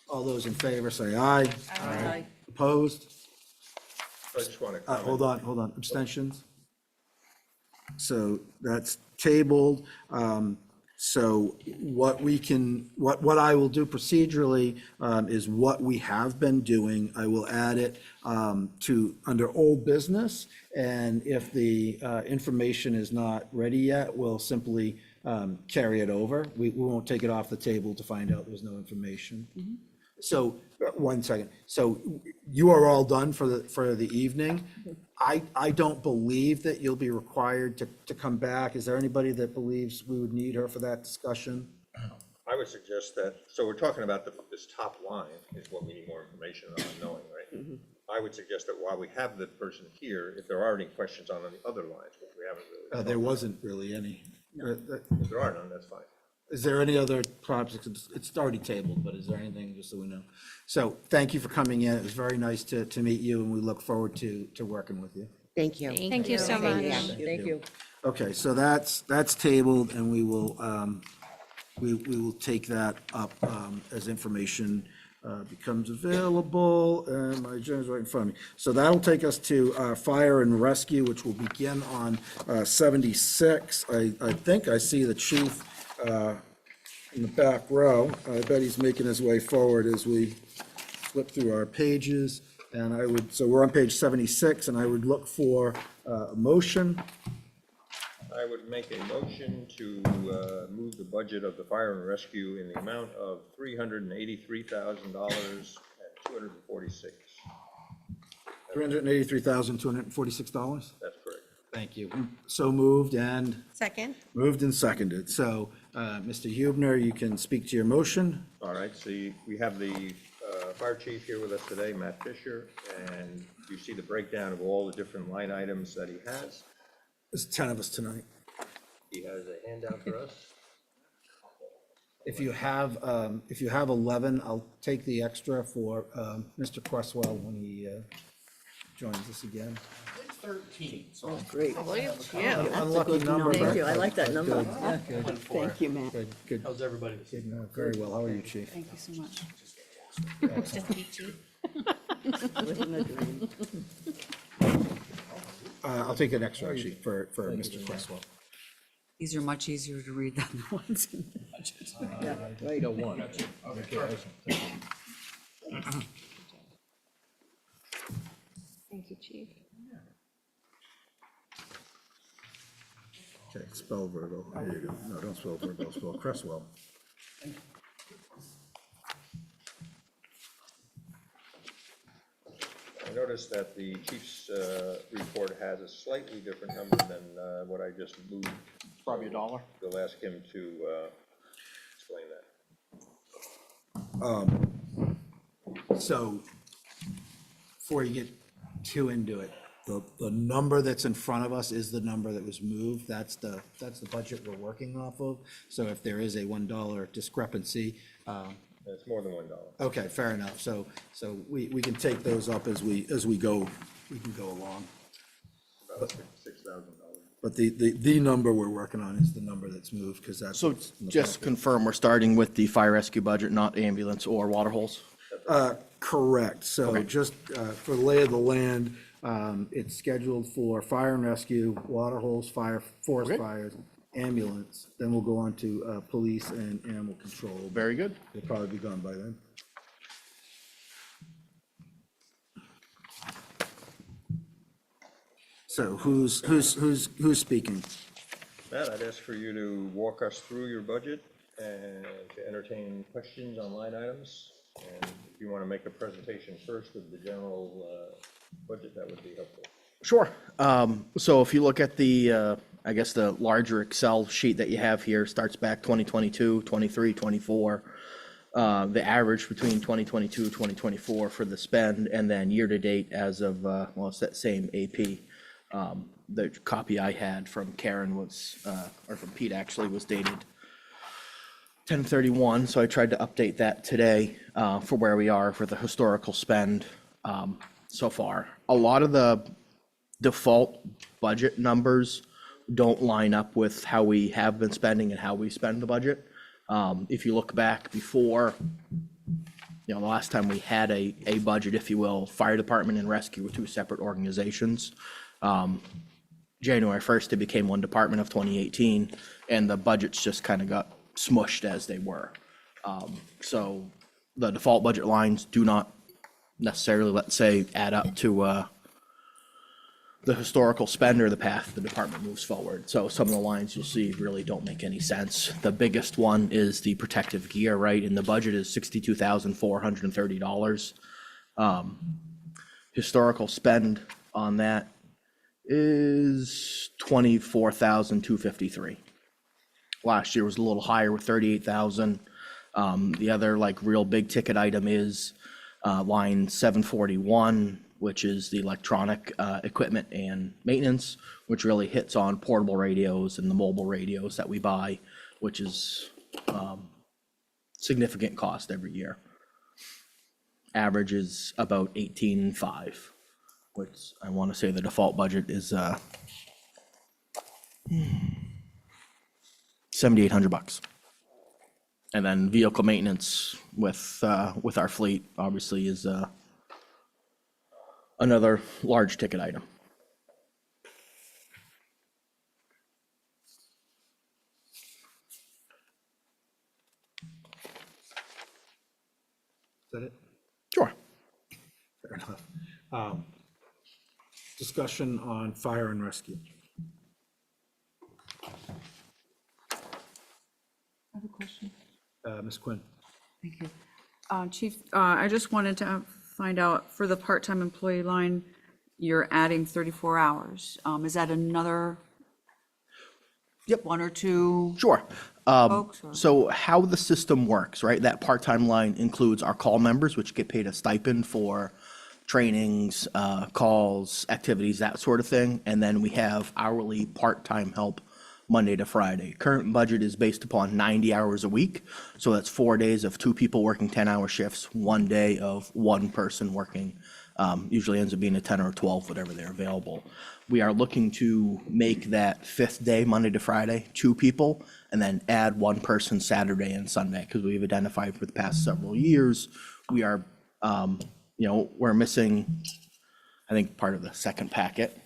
All those in favor say aye. Aye. Opposed? So I just want to comment. Hold on, abstentions? So that's tabled. So what I will do procedurally is what we have been doing. I will add it under old business. And if the information is not ready yet, we'll simply carry it over. We won't take it off the table to find out there's no information. So, 1 second. So you are all done for the evening. I don't believe that you'll be required to come back. Is there anybody that believes we would need her for that discussion? I would suggest that, so we're talking about this top line is what we need more information on knowing, right? I would suggest that while we have the person here, if there are any questions on the other lines, which we haven't really. There wasn't really any. If there are none, that's fine. Is there any other projects? It's already tabled, but is there anything, just so we know? So thank you for coming in. It was very nice to meet you, and we look forward to working with you. Thank you. Thank you so much. Thank you. Okay, so that's tabled, and we will take that up as information becomes available, and my agenda's right in front of me. So that'll take us to fire and rescue, which will begin on 76. I think I see the chief in the back row. I bet he's making his way forward as we flip through our pages. And so we're on page 76, and I would look for a motion. I would make a motion to move the budget of the fire and rescue in the amount of $383,246. $383,246. That's correct. Thank you. So moved and Second? seconded. So, Mr. Hubner, you can speak to your motion. All right, so we have the fire chief here with us today, Matt Fisher, and you see the breakdown of all the different line items that he has. There's 10 of us tonight. He has a handout for us. If you have 11, I'll take the extra for Mr. Cresswell when he joins us again. 13. Oh, great. Unlucky number. Thank you, but- I like that number. Good. Yeah. Thank you, Matt. Good. How's everybody? Very well. How are you, chief? Thank you so much. Living the dream. I'll take an extra, actually, for Mr. Cresswell. These are much easier to read than the ones in the budget. Right, a one. Thank you, Chief. Okay, spell Virgo. There you go. No, don't spell Virgo, spell Cresswell. I noticed that the chief's report has a slightly different number than what I just moved. Probably $1. You'll ask him to explain that. So, before you get too into it, the number that's in front of us is the number that was moved. That's the budget we're working off of. So if there is a $1 discrepancy, It's more than $1. okay, fair enough. So we can take those up as we go, we can go along. About $6,000. But the number we're working on is the number that's moved, because that's. So what's in the just packet. confirm, we're starting with the fire rescue budget, not ambulance or water holes? Correct. So Okay. just for the lay of the land, it's scheduled for fire and rescue, water holes, forest Okay. fires, ambulance. Then we'll go on to police and animal control. Very good. They'll probably be gone by then. So who's speaking? Matt, I'd ask for you to walk us through your budget and to entertain questions on line items. And if you want to make a presentation first with the general budget, that would be helpful. Sure. So if you look at the, I guess the larger Excel sheet that you have here, starts back 2022, 23, 24. The average between 2022, 2024 for the spend, and then year-to-date as of, well, it's that same AP. The copy I had from Karen was, or from Pete actually, was dated 10/31, so I tried to update that today for where we are for the historical spend so far. A lot of the default budget numbers don't line up with how we have been spending and how we spend the budget. If you look back before, the last time we had a budget, if you will, fire department and rescue were two separate organizations. January 1st, it became one department of 2018, and the budgets just kind of got smushed as they were. So the default budget lines do not necessarily, let's say, add up to the historical spend or the path the department moves forward. So some of the lines you'll see really don't make any sense. The biggest one is the protective gear, right? And the budget is $62,430. Historical spend on that is $24,253. Last year was a little higher with 38,000. The other like real big ticket item is line 741, which is the electronic equipment and maintenance, which really hits on portable radios and the mobile radios that we buy, which is significant cost every year. Average is about 18.5, which I want to say the default budget is $7,800. And then vehicle maintenance with our fleet obviously is another large ticket item. Is that it? Sure. Fair enough. Discussion on fire and rescue. I have a question. Ms. Quinn? Thank you. Chief, I just wanted to find out, for the part-time employee line, you're adding 34 hours. Is that another? Yep. One or two? Sure. Folks, or- So how the system works, right? That part-time line includes our call members, which get paid a stipend for trainings, calls, activities, that sort of thing. And then we have hourly part-time help Monday to Friday. Current budget is based upon 90 hours a week. So that's 4 days of 2 people working 10-hour shifts, 1 day of 1 person working. Usually ends up being a 10 or a 12, whatever they're available. We are looking to make that 5th day, Monday to Friday, 2 people, and then add 1 person Saturday and Sunday, because we've identified for the past several years, we are, we're missing, I think, part of the second packet.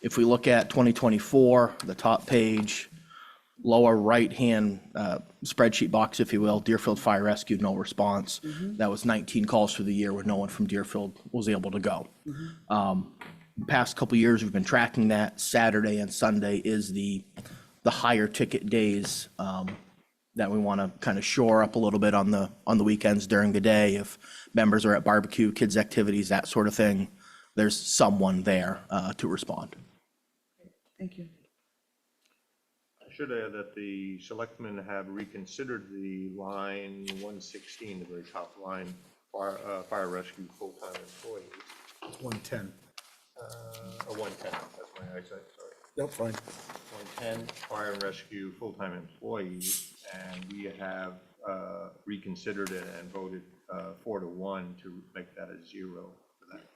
If we look at 2024, the top page, lower right-hand spreadsheet box, if you will, Deerfield Fire Rescue, no response. That was 19 calls for the year where no one from Deerfield was able to go. Past couple years, we've been tracking that. Saturday and Sunday is the higher ticket days that we want to kind of shore up a little bit on the weekends during the day. If members are at barbecue, kids' activities, that sort of thing, there's someone there to respond. Thank you. I should add that the selectmen have reconsidered the line 116, the very top line, fire rescue full-time employees. 110. 110, that's my eyesight, sorry. Nope, fine. 110, fire and rescue full-time employees, and we have reconsidered it and voted 4-1 to make that a 0 for that line.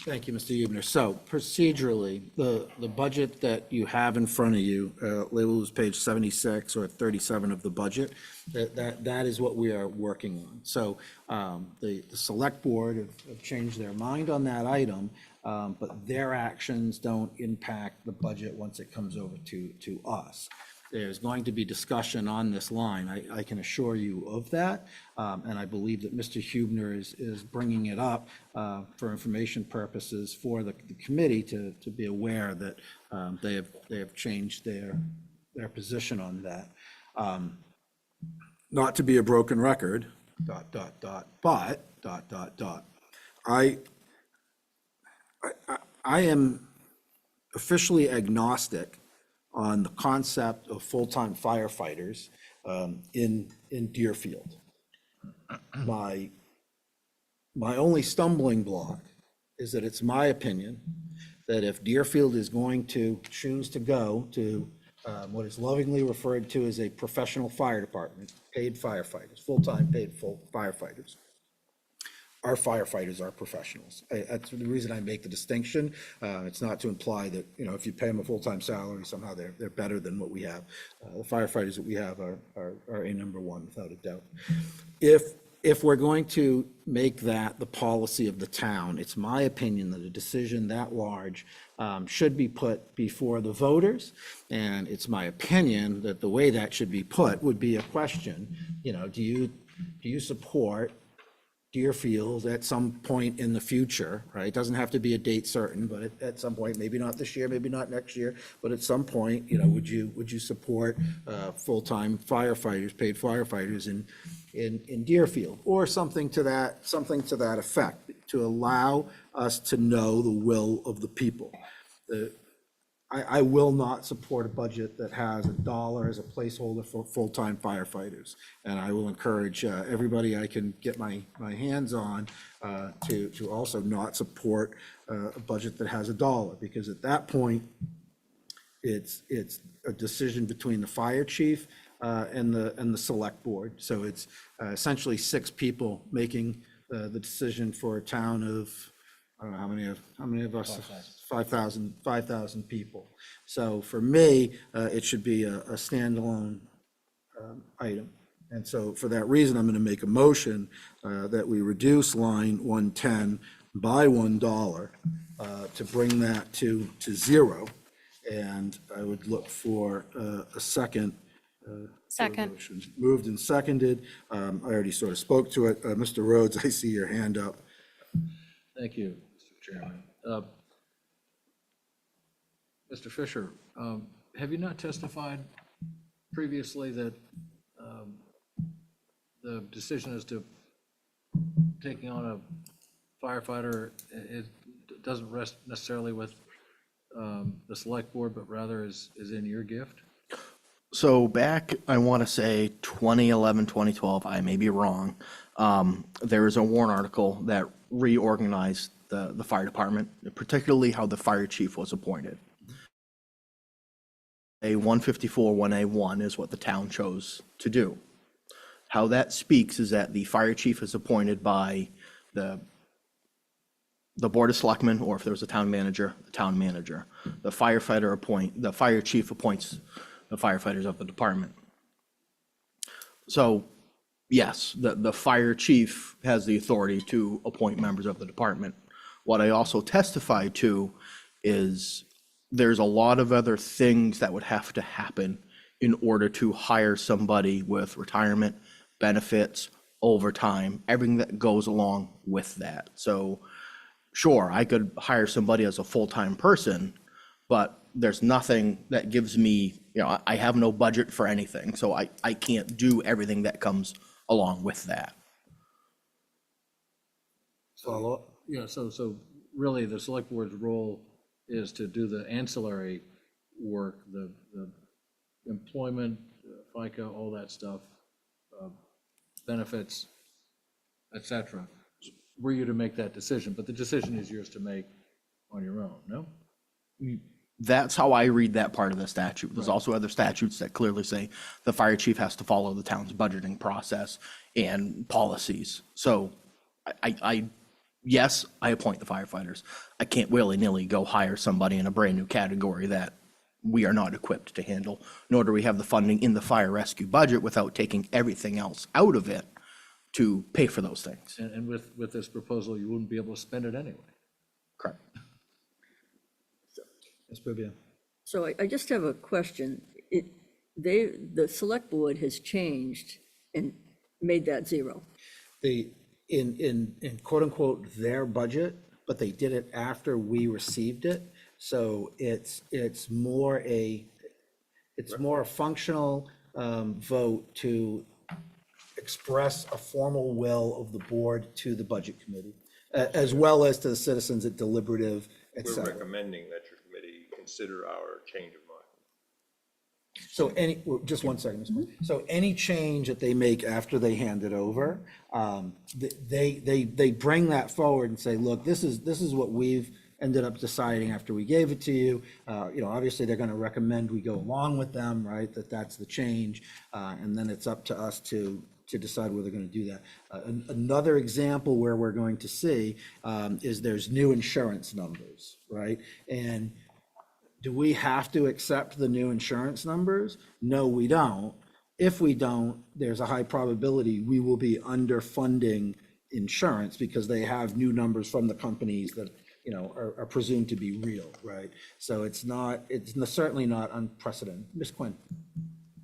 Thank you, Mr. Hubner. So procedurally, the budget that you have in front of you, labeled as page 76 or 37 of the budget, that is what we are working on. So the select board have changed their mind on that item, but their actions don't impact the budget once it comes over to us. There's going to be discussion on this line. I can assure you of that. And I believe that Mr. Hubner is bringing it up for information purposes for the committee to be aware that they have changed their position on that. Not to be a broken record, ... but ... I am officially agnostic on the concept of full-time firefighters in Deerfield. My only stumbling block is that it's my opinion that if Deerfield is going to choose to go to what is lovingly referred to as a professional fire department, paid firefighters, full-time paid firefighters, our firefighters are professionals. That's the reason I make the distinction. It's not to imply that, if you pay them a full-time salary, somehow they're better than what we have. The firefighters that we have are a number one, without a doubt. If we're going to make that the policy of the town, it's my opinion that a decision that large should be put before the voters. And it's my opinion that the way that should be put would be a question, do you support Deerfield at some point in the future, right? It doesn't have to be a date certain, but at some point, maybe not this year, maybe not next year, but at some point, would you support full-time firefighters, paid firefighters in Deerfield? Or something to that effect, to allow us to know the will of the people. I will not support a budget that has $1 as a placeholder for full-time firefighters. And I will encourage everybody I can get my hands on to also not support a budget that has $1, because at that point, it's a decision between the fire chief and the select board. So it's essentially 6 people making the decision for a town of, I don't know, how many of us? 5,000 people. So for me, it should be a standalone item. And so for that reason, I'm going to make a motion that we reduce line 110 by $1 to bring that to 0. And I would look for a second. Second. Motion. Moved and seconded. I already sort of spoke to it. Mr. Rhodes, I see your hand up. Thank you, Mr. Chairman. Mr. Fisher, have you not testified previously that the decision as to taking on a firefighter, it doesn't rest necessarily with the select board, but rather is in your gift? So back, I want to say 2011, 2012, I may be wrong. There was a warrant article that reorganized the fire department, particularly how the fire chief was appointed. A 154 1A1 is what the town chose to do. How that speaks is that the fire chief is appointed by the board of selectmen, or if there was a town manager, the town manager. The fire chief appoints the firefighters of the department. So yes, the fire chief has the authority to appoint members of the department. What I also testify to is there's a lot of other things that would have to happen in order to hire somebody with retirement, benefits, overtime, everything that goes along with that. So sure, I could hire somebody as a full-time person, but there's nothing that gives me, I have no budget for anything, so I can't do everything that comes along with that. Follow up? Yeah, so really the select board's role is to do the ancillary work, the employment, FICA, all that stuff, benefits, et cetera. Were you to make that decision, but the decision is yours to make on your own, no? That's how I read that part of the statute. There's also other statutes that clearly say the fire chief has to follow the town's budgeting process and policies. So yes, I appoint the firefighters. I can't willy-nilly go hire somebody in a brand-new category that we are not equipped to handle, nor do we have the funding in the fire rescue budget without taking everything else out of it to pay for those things. And with this proposal, you wouldn't be able to spend it anyway. Correct. Ms. Bibia. So I just have a question. The select board has changed and made that 0. In quote unquote, their budget, but they did it after we received it. So it's more a functional vote to express a formal will of the board to the budget committee, as well as to the citizens at deliberative, et We're cetera. recommending that your committee consider our change of mind. So just one second, Ms. Moore. So any change that they make after they hand it over, they bring that forward and say, look, this is what we've ended up deciding after we gave it to you. Obviously they're going to recommend we go along with them, right? That's the change. And then it's up to us to decide whether they're going to do that. Another example where we're going to see is there's new insurance numbers, right? And do we have to accept the new insurance numbers? No, we don't. If we don't, there's a high probability we will be underfunding insurance because they have new numbers from the companies that, are presumed to be real, right? So it's certainly not unprecedented. Ms. Quinn.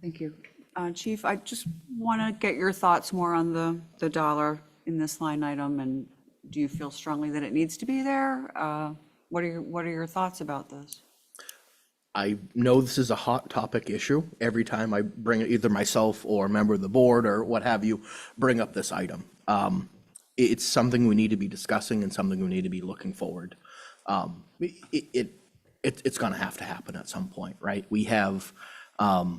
Thank you. Chief, I just want to get your thoughts more on the dollar in this line item, and do you feel strongly that it needs to be there? What are your thoughts about this? I know this is a hot topic issue. Every time I bring it, either myself or a member of the board or what have you, bring up this item. It's something we need to be discussing and something we need to be looking forward. It's gonna have to happen at some point, right? We have, how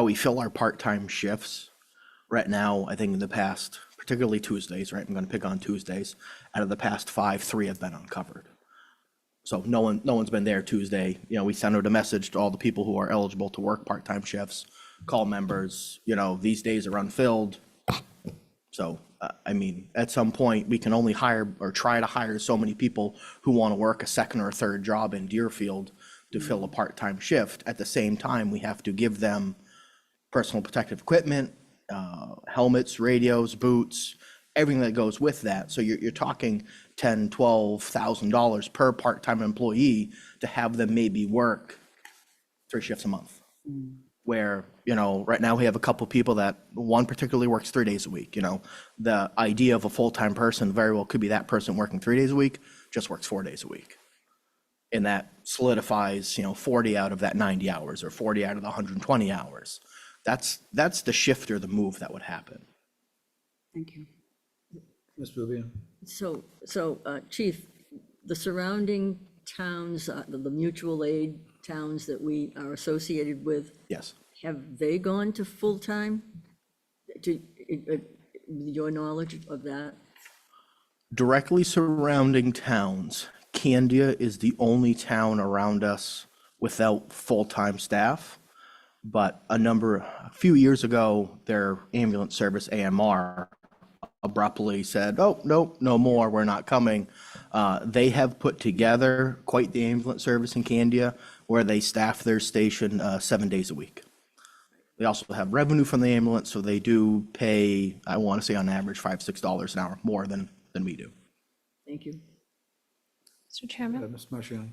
we fill our part-time shifts right now, I think in the past, particularly Tuesdays, right? I'm gonna pick on Tuesdays. Out of the past 5, 3 have been uncovered. So no one's been there Tuesday. You know, we send out a message to all the people who are eligible to work part-time shifts, call members, you know, these days are unfilled. So, I mean, at some point, we can only hire or try to hire so many people who want to work a second or a third job in Deerfield to fill a part-time shift. At the same time, we have to give them personal protective equipment, helmets, radios, boots, everything that goes with that. So you're talking $10,000, $12,000 per part-time employee to have them maybe work 3 shifts a month. Where, you know, right now we have a couple people that one particularly works 3 days a week. You know, the idea of a full-time person very well could be that person working 3 days a week, just works 4 days a week. And that solidifies, you know, 40 out of that 90 hours or 40 out of the 120 hours. That's the shift or the move that would happen. Thank you. Ms. Bubian? So, Chief, the surrounding towns, the mutual aid towns that we are associated with, Yes. have they gone to full-time? To your knowledge of that? Directly surrounding towns, Candia is the only town around us without full-time staff. But a few years ago, their ambulance service, AMR, abruptly said, oh, nope, no more, we're not coming. They have put together quite the ambulance service in Candia where they staff their station 7 days a week. They also have revenue from the ambulance, so they do pay, I want to say on average, $5, $6 an hour more than we do. Thank you. Mr. Chairman? Ms. Marchioni?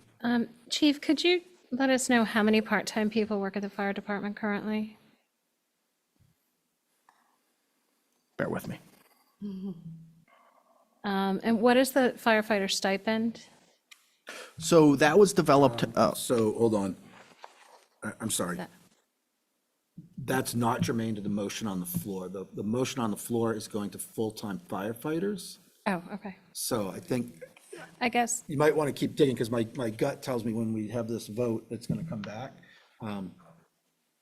Chief, could you let us know how many part-time people work at the fire department currently? Bear with me. And what is the firefighter stipend? So that was developed, So, hold on. I'm sorry. That- That's not germane to the motion on the floor. The motion on the floor is going to full-time firefighters. Oh, okay. So I think I guess, you might want to keep digging, because my gut tells me when we have this vote, it's going to come back.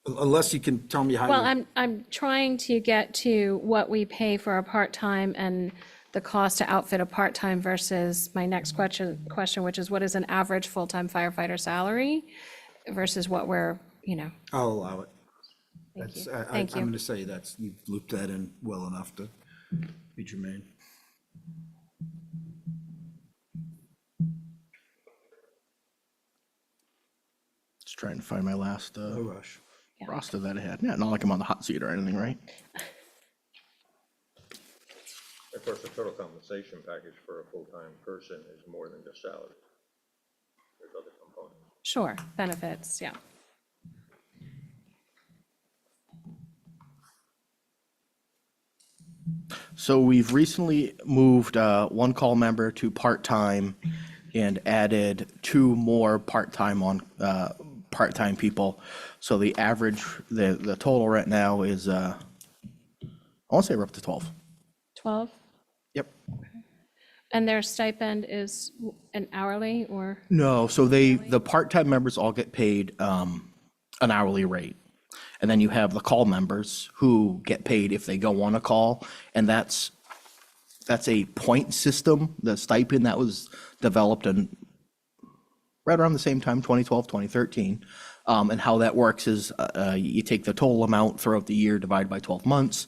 Unless you can tell me how. well, you- I'm trying to get to what we pay for a part-time and the cost to outfit a part-time versus my next question, which is what is an average full-time firefighter salary versus what we're, you know, I'll allow it. thank you. That's- Thank I'm you. going to say you've looped that in well enough to be germane. just trying to find my last No rush. roster that I had. Yeah, not like I'm on the hot seat or anything, right? Of course, the total compensation package for a full-time person is more than just salary. There's other components. Sure, benefits, yeah. So we've recently moved one call member to part-time and added 2 more part-time part-time people. So the average, the total right now is, I want to say we're up to 12. 12? Yep. And their stipend is an hourly or? No, so the part-time members all get paid an hourly rate. And then you have the call members who get paid if they go on a call, and that's a point system, the stipend that was developed in right around the same time, 2012, 2013. And how that works is you take the total amount throughout the year, divide by 12 months.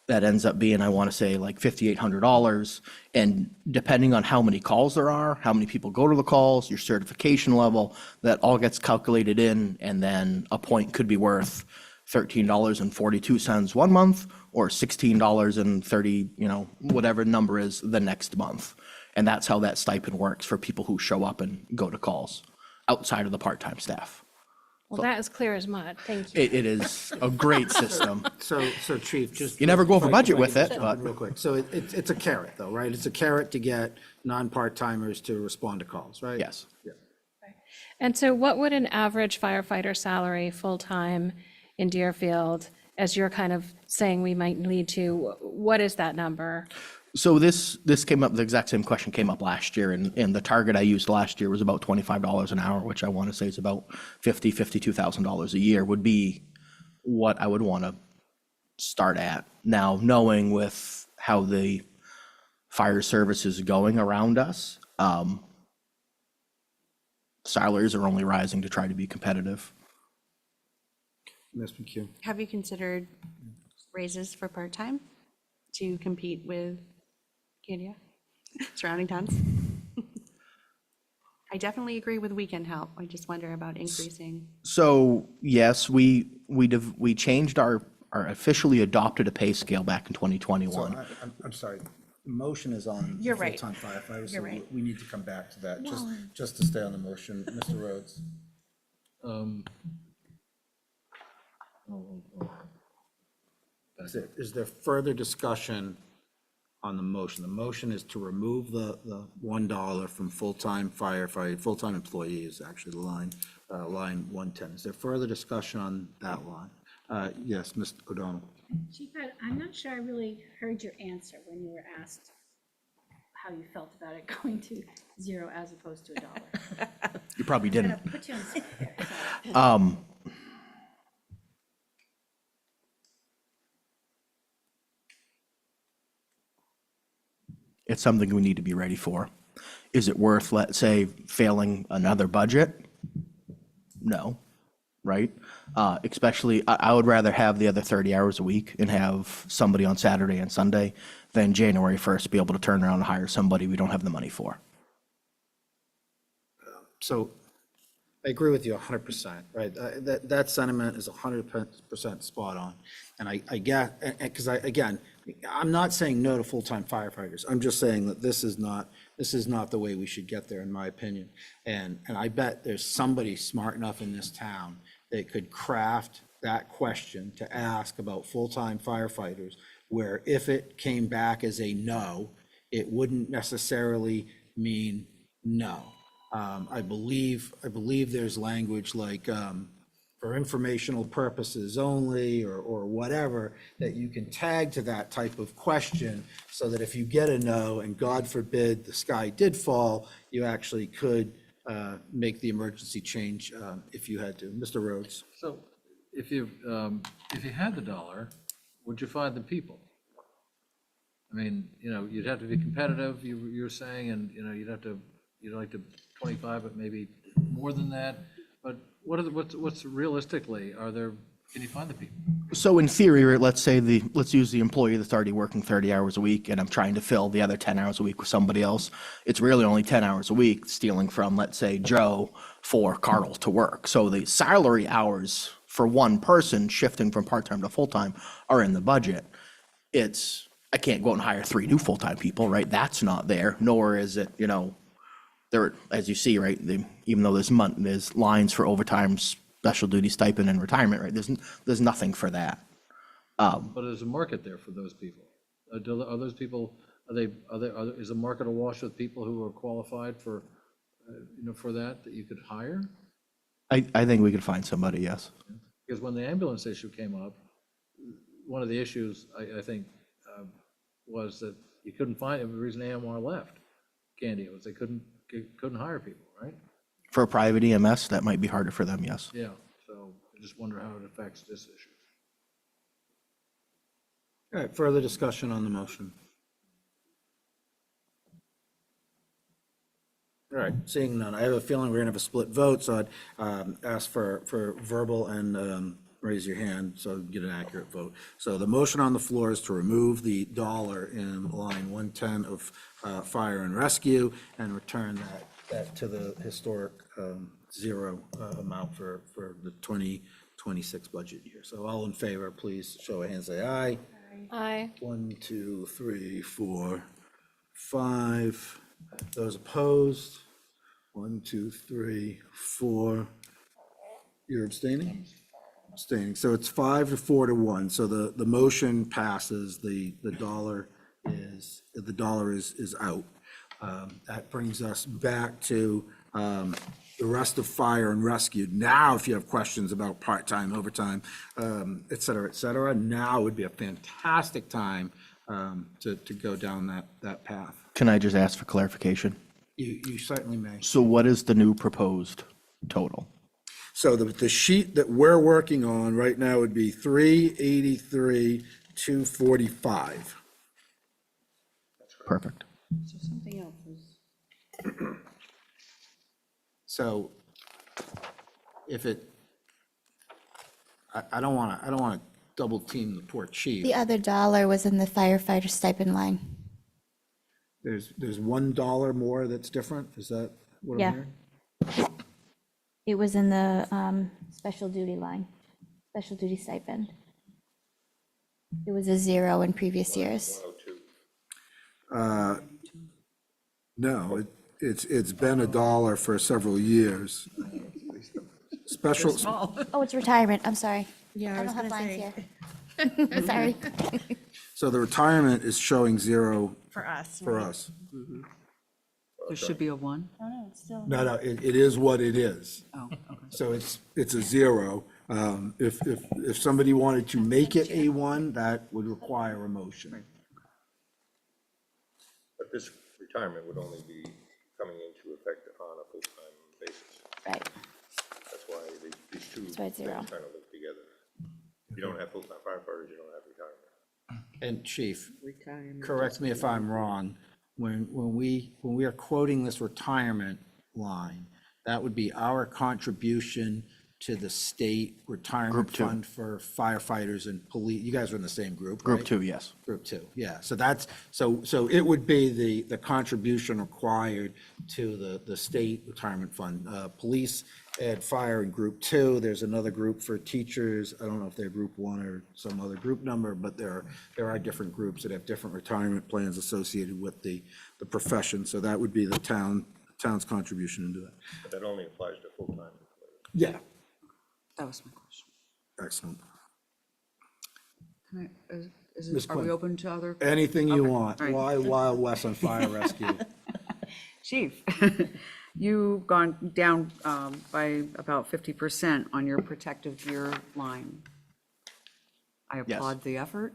That ends up being, I want to say, like $5,800. And depending on how many calls there are, how many people go to the calls, your certification level, that all gets calculated in, and then a point could be worth $13.42 one month or $16.30, you know, whatever number is the next month. And that's how that stipend works for people who show up and go to calls outside of the part-time staff. Well, that is clear as mud. Thank you. It is a great system. So Chief, just. You never go over if I- budget if I with can just it, jump in but- Real quick. So it's a carrot though, right? It's a carrot to get non-part-timers to respond to calls, right? Yes. Yeah. And so what would an average firefighter salary full-time in Deerfield, as you're kind of saying we might need to, what is that number? So this came up, the exact same question came up last year, and the target I used last year was about $25 an hour, which I want to say is about $52,000 a year would be what I would want to start at. Now, knowing with how the fire service is going around us, salaries are only rising to try to be competitive. Ms. McHugh. Have you considered raises for part-time to compete with Candia, surrounding towns? I definitely agree with weekend help. I just wonder about increasing. So yes, we changed our officially adopted a pay scale back in 2021. I'm sorry, the motion is on You're right. full-time firefighters, so You're right. we need to come back to that, just to stay on the motion. Mr. Rhodes? Is there further discussion on the motion? The motion is to remove the $1 from full-time firefighter, full-time employee is actually the line 110. Is there further discussion on that line? Yes, Mr. O'Donnell. Chief, I'm not sure I really heard your answer when you were asked how you felt about it going to 0 as opposed to $1. You probably I'm didn't. gonna put you on the spot there, sorry. It's something we need to be ready for. Is it worth, let's say, failing another budget? No, right? Especially, I would rather have the other 30 hours a week and have somebody on Saturday and Sunday than January 1st be able to turn around and hire somebody we don't have the money for. So I agree with you 100%, right? That sentiment is 100% spot on. And I get, because again, I'm not saying no to full-time firefighters. I'm just saying that this is not the way we should get there, in my opinion. And I bet there's somebody smart enough in this town that could craft that question to ask about full-time firefighters, where if it came back as a no, it wouldn't necessarily mean no. I believe there's language like for informational purposes only, or whatever, that you can tag to that type of question, so that if you get a no, and God forbid the sky did fall, you actually could make the emergency change if you had to. Mr. Rhodes? So if you had the dollar, would you find the people? I mean, you'd have to be competitive, you're saying, and, you'd like to 25, but maybe more than that. But what's realistically, can you find the people? So in theory, let's use the employee that's already working 30 hours a week, and I'm trying to fill the other 10 hours a week with somebody else. It's really only 10 hours a week stealing from, let's say, Joe for Carl to work. So the salary hours for one person shifting from part-time to full-time are in the budget. I can't go out and hire 3 new full-time people, right? That's not there, nor is it, there, as you see, right, even though there's lines for overtime, special duty stipend, and retirement, right, there's nothing for that. But there's a market there for those people. Are those people, is the market awash with people who are qualified for, for that you could hire? I think we could find somebody, yes. Because when the ambulance issue came up, one of the issues, I think, was that you couldn't find, the reason AMR left Candia was they couldn't hire people, right? For a private EMS, that might be harder for them, yes. Yeah, so I just wonder how it affects this issue. All right, further discussion on the motion? All right, seeing none, I have a feeling we're gonna have a split vote, so I'd ask for verbal and raise your hand so get an accurate vote. So the motion on the floor is to remove the dollar in line 110 of fire and rescue and return that to the historic 0 amount for the 2026 budget year. So all in favor, please show of hands, say aye. Aye. 1, 2, 3, 4, 5. Those opposed? 1, 2, 3, 4. you're abstaining? Abstaining, so it's 5 to 4 to 1, so the motion passes, the dollar is out. That brings us back to the rest of fire and rescue. Now, if you have questions about part-time, overtime, et cetera, now would be a fantastic time to go down that path. Can I just ask for clarification? You certainly may. So what is the new proposed total? So the sheet that we're working on right now would be 383, 245. Perfect. So something else was. So if it, I don't want to double team the poor chief. The other dollar was in the firefighter stipend line. There's $1 more that's different, is that what I'm Yeah. hearing? It was in the special duty line, special duty stipend. It was a 0 in previous years. No, it's been $1 for several years. Special, Oh, it's retirement, I'm sorry. Yeah, I don't have lines here. Sorry. so the retirement is showing 0 For us. for us. There should be a 1. Oh, no, it's still. No, it is what it is. Oh, okay. So it's a 0. If somebody wanted to make it a 1, that would require a motion. But this retirement would only be coming into effect on a full-time basis. Right. That's why these two That's why it's things 0. kind of live together. You don't have full-time firefighters, you don't have retirement. And Chief, Retirement. correct me if I'm wrong, when we are quoting this retirement line, that would be our contribution to the state retirement Group 2. fund for firefighters and police. You guys are in the same group, Group right? 2, yes. Group 2, yeah. So that's, so it would be the contribution required to the state retirement fund. Police and fire in Group 2, there's another group for teachers. I don't know if they're Group 1 or some other group number, but there are different groups that have different retirement plans associated with the profession. So that would be the town's contribution into that. But that only applies to full-time employees. Yeah. That was my question. Excellent. Can I, Ms. are we Quinn. open to other? Anything you Okay, want. all right. Why Wild West on fire rescue? Chief, you've gone down by about 50% on your protective gear line. I Yes. applaud the effort.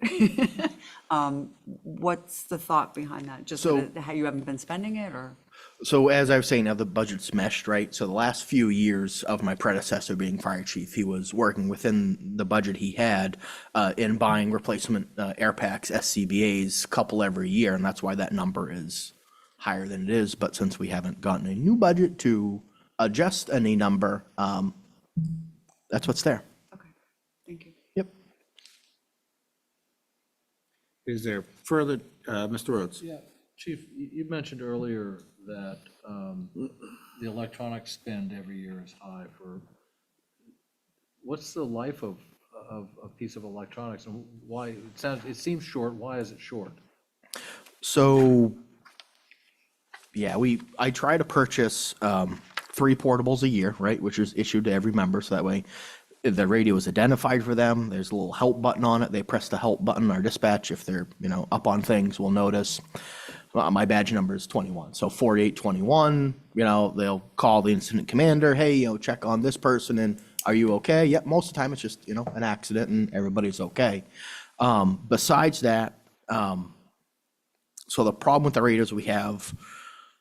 What's the thought behind that? Just So- that you haven't been spending it, or? So as I was saying, now the budget's meshed, right? So the last few years of my predecessor being fire chief, he was working within the budget he had in buying replacement air packs, SCBA's, couple every year, and that's why that number is higher than it is. But since we haven't gotten a new budget to adjust any number, that's what's there. Okay, thank you. Yep. Is there further, Mr. Rhodes? Yeah, Chief, you mentioned earlier that the electronic spend every year is high for, what's the life of a piece of electronics, and why, it seems short, why is it short? So, yeah, I try to purchase 3 portables a year, right, which is issued to every member, so that way if the radio is identified for them, there's a little help button on it, they press the help button, our dispatch, if they're, up on things, will notice. My badge number is 21, so 4821, they'll call the incident commander, hey, check on this person, and are you okay? Yep, most of the time it's just, an accident and everybody's okay. Besides that, so the problem with the radios we have,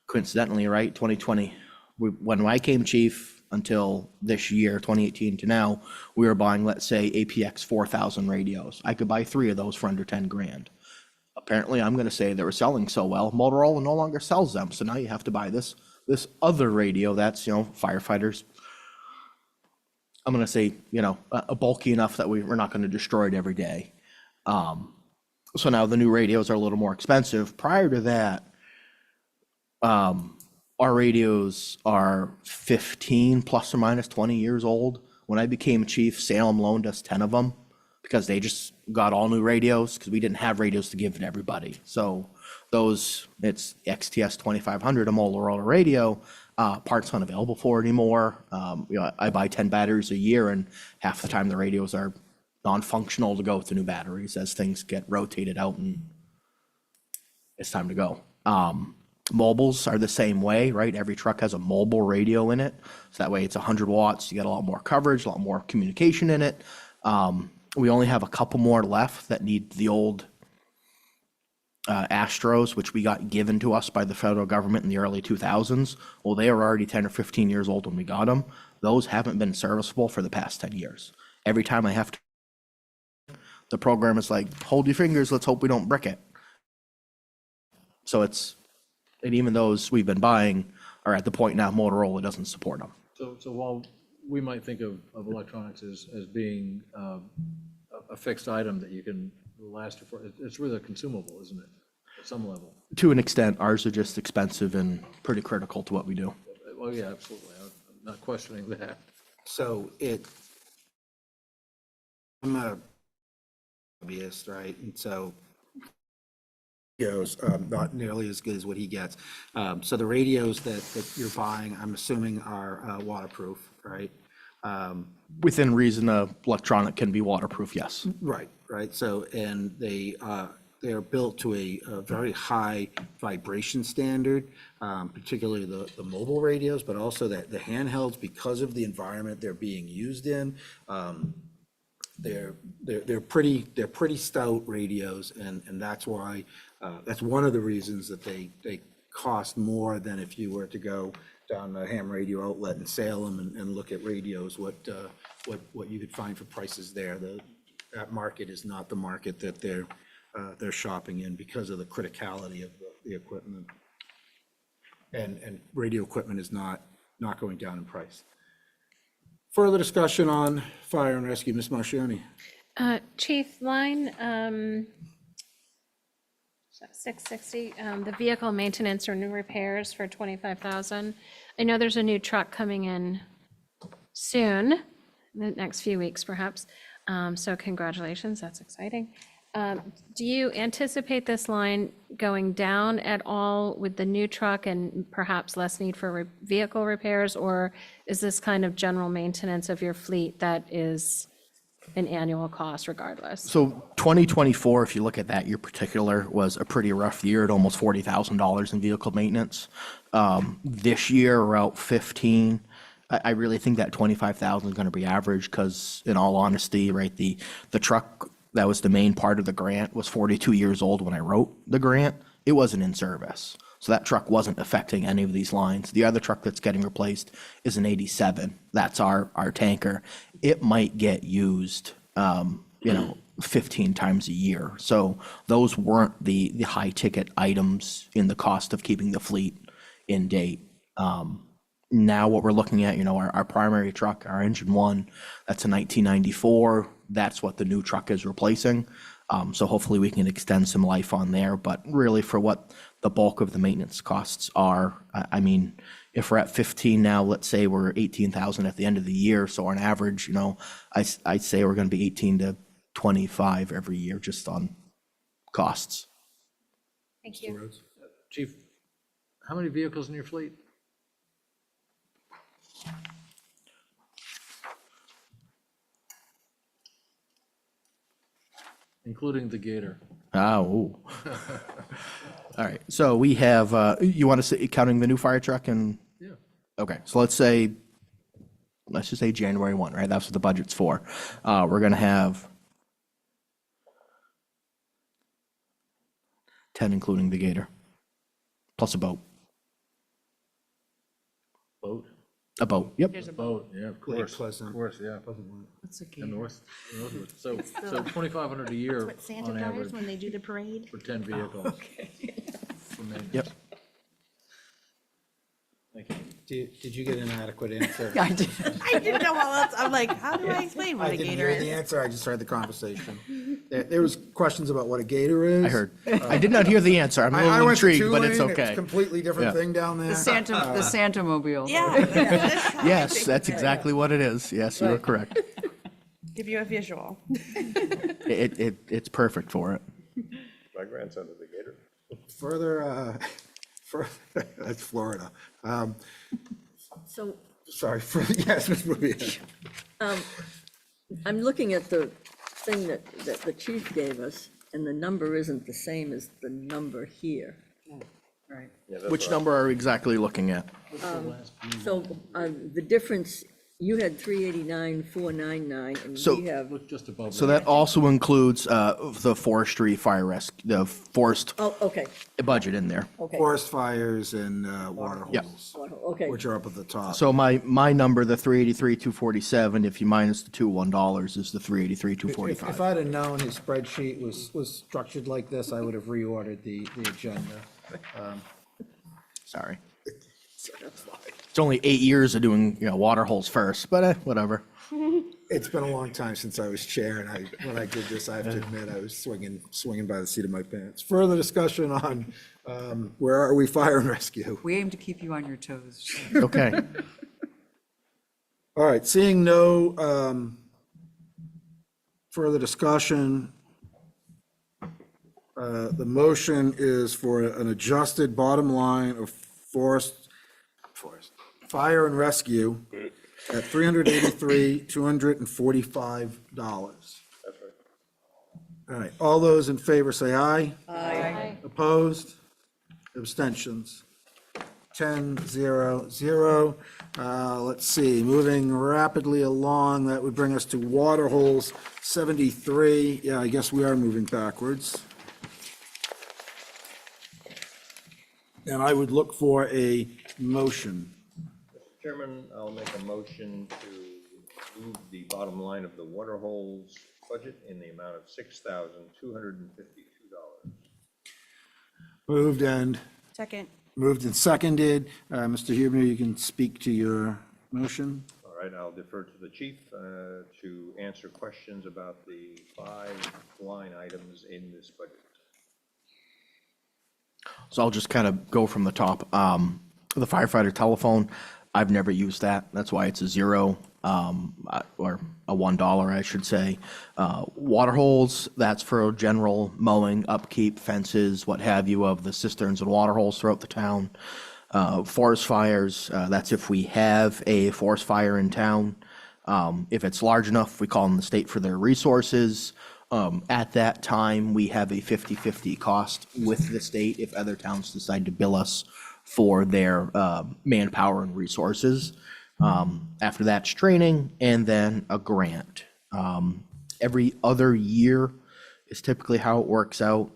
coincidentally, right, 2020, when I came chief until this year, 2018 to now, we were buying, let's say, APX 4000 radios. I could buy 3 of those for under 10 grand. Apparently, I'm going to say they were selling so well, Motorola no longer sells them. So now you have to buy this other radio that's, firefighters. I'm going to say, a bulky enough that we're not going to destroy it every day. So now the new radios are a little more expensive. Prior to that, our radios are 15 plus or minus 20 years old. When I became chief, Salem loaned us 10 of them because they just got all new radios, because we didn't have radios to give to everybody. So those, it's XTS 2500, a Motorola radio, parts unavailable for anymore. I buy 10 batteries a year, and half the time the radios are non-functional to go with the new batteries as things get rotated out and it's time to go. Mobiles are the same way, right? Every truck has a mobile radio in it. So that way it's 100 watts. You get a lot more coverage, a lot more communication in it. We only have a couple more left that need the old Astros, which we got given to us by the federal government in the early 2000s. Well, they were already 10 or 15 years old when we got them. Those haven't been serviceable for the past 10 years. Every time I have to, the program is like, hold your fingers, let's hope we don't brick it. So and even those we've been buying are at the point now Motorola doesn't support them. So while we might think of electronics as being a fixed item that you can last for, it's really a consumable, isn't it, at some level? To an extent, ours are just expensive and pretty critical to what we do. Well, yeah, absolutely. I'm not questioning that. So I'm a hobbyist, right? And so radios, not nearly as good as what he gets. So the radios that you're buying, I'm assuming are waterproof, right? Within reason, electronic can be waterproof, yes. Right. So, and they are built to a very high vibration standard, particularly the mobile radios, but also the handhelds, because of the environment they're being used in. They're pretty stout radios, and that's why that's one of the reasons that they cost more than if you were to go down the ham radio outlet in Salem and look at radios, what you could find for prices there. That market is not the market that they're shopping in because of the criticality of the equipment. And radio equipment is not going down in price. Further discussion on fire and rescue, Ms. Marchioni. Chief, line 660, the vehicle maintenance or new repairs for 25,000. I know there's a new truck coming in soon, in the next few weeks perhaps. So congratulations, that's exciting. Do you anticipate this line going down at all with the new truck and perhaps less need for vehicle repairs? Or is this kind of general maintenance of your fleet that is an annual cost regardless? So 2024, if you look at that year particular, was a pretty rough year at almost $40,000 in vehicle maintenance. This year, we're out 15. I really think that 25,000 is going to be average because, in all honesty, right, the truck that was the main part of the grant was 42 years old when I wrote the grant. It wasn't in service. So that truck wasn't affecting any of these lines. The other truck that's getting replaced is an 87. That's our tanker. It might get used, 15 times a year. So those weren't the high ticket items in the cost of keeping the fleet in date. Now what we're looking at, our primary truck, our engine one, that's a 1994. That's what the new truck is replacing. So hopefully we can extend some life on there. But really, for what the bulk of the maintenance costs are, I mean, if we're at 15 now, let's say we're 18,000 at the end of the year. So on average, I'd say we're going to be 18 to 25 every year just on costs. Thank you. Chief, how many vehicles in your fleet? Including the Gator. Oh. All right. So we have, you want to say, counting the new fire truck and? Yeah. Okay. So let's just say January 1, right? That's what the budget's for. We're going to have 10, including the Gator, plus a boat. Boat? A boat, yep. There's a Boat, yeah, of course. Pleasant. Of course, yeah. What's a And northward. So 2,500 a year What Santa on drives average when they do the parade? for 10 vehicles. For maintenance. Yep. Thank you. Did you get an adequate answer? I did. I didn't know all else. I'm like, how do I explain what I a didn't gator hear the is? answer, I just heard the conversation. There was questions about what a gator is. I heard. I did not hear the answer. I'm a I little went to intrigued, but it's Tulane, it's a okay. completely different Yeah. thing down there. The Santa mobile. Yeah. Yes, that's exactly what it is. Yes, you are correct. Give you a visual. It's perfect for it. My grandson's a big gator. Further, that's Florida. So Sorry, yes, Ms. Rubio. I'm looking at the thing that the chief gave us, and the number isn't the same as the number here. Right. Which number are we exactly looking at? So the difference, you had 389,499, and So- we have, Look just above So that. that also includes the forestry fire rescue, the forest oh, okay, budget in there. okay. Forest fires and water Yep. holes, Okay, which are up at the top. So my number, the 383,247, if you minus the $1, is the If 383,245. I'd have known his spreadsheet was structured like this, I would have reordered the agenda. Sorry. It's only 8 years of doing, water holes first, but whatever. It's been a long time since I was chair, and when I did this, I have to admit, I was swinging by the seat of my pants. Further discussion on, where are we, fire and rescue? We aim to keep you on your toes. Okay. All right, seeing no further discussion, the motion is for an adjusted bottom line of fire and rescue at $383,245. That's right. All right, all those in favor say aye. Aye. Opposed? Abstentions? 10-0-0. Let's see, moving rapidly along, that would bring us to water holes 73. Yeah, I guess we are moving backwards. And I would look for a motion. Mr. Chairman, I'll make a motion to move the bottom line of the water holes budget in the amount of $6,252. Second. Moved and seconded. Mr. Huebner, you can speak to your motion. All right, I'll defer to the chief to answer questions about the 5 line items in this budget. So I'll just kind of go from the top. The firefighter telephone, I've never used that. That's why it's a 0, or a $1, I should say. Water holes, that's for general mowing, upkeep, fences, what have you, of the cisterns and water holes throughout the town. Forest fires, that's if we have a forest fire in town. If it's large enough, we call on the state for their resources. At that time, we have a 50/50 cost with the state if other towns decide to bill us for their manpower and resources. After that's training and then a grant. Every other year is typically how it works out.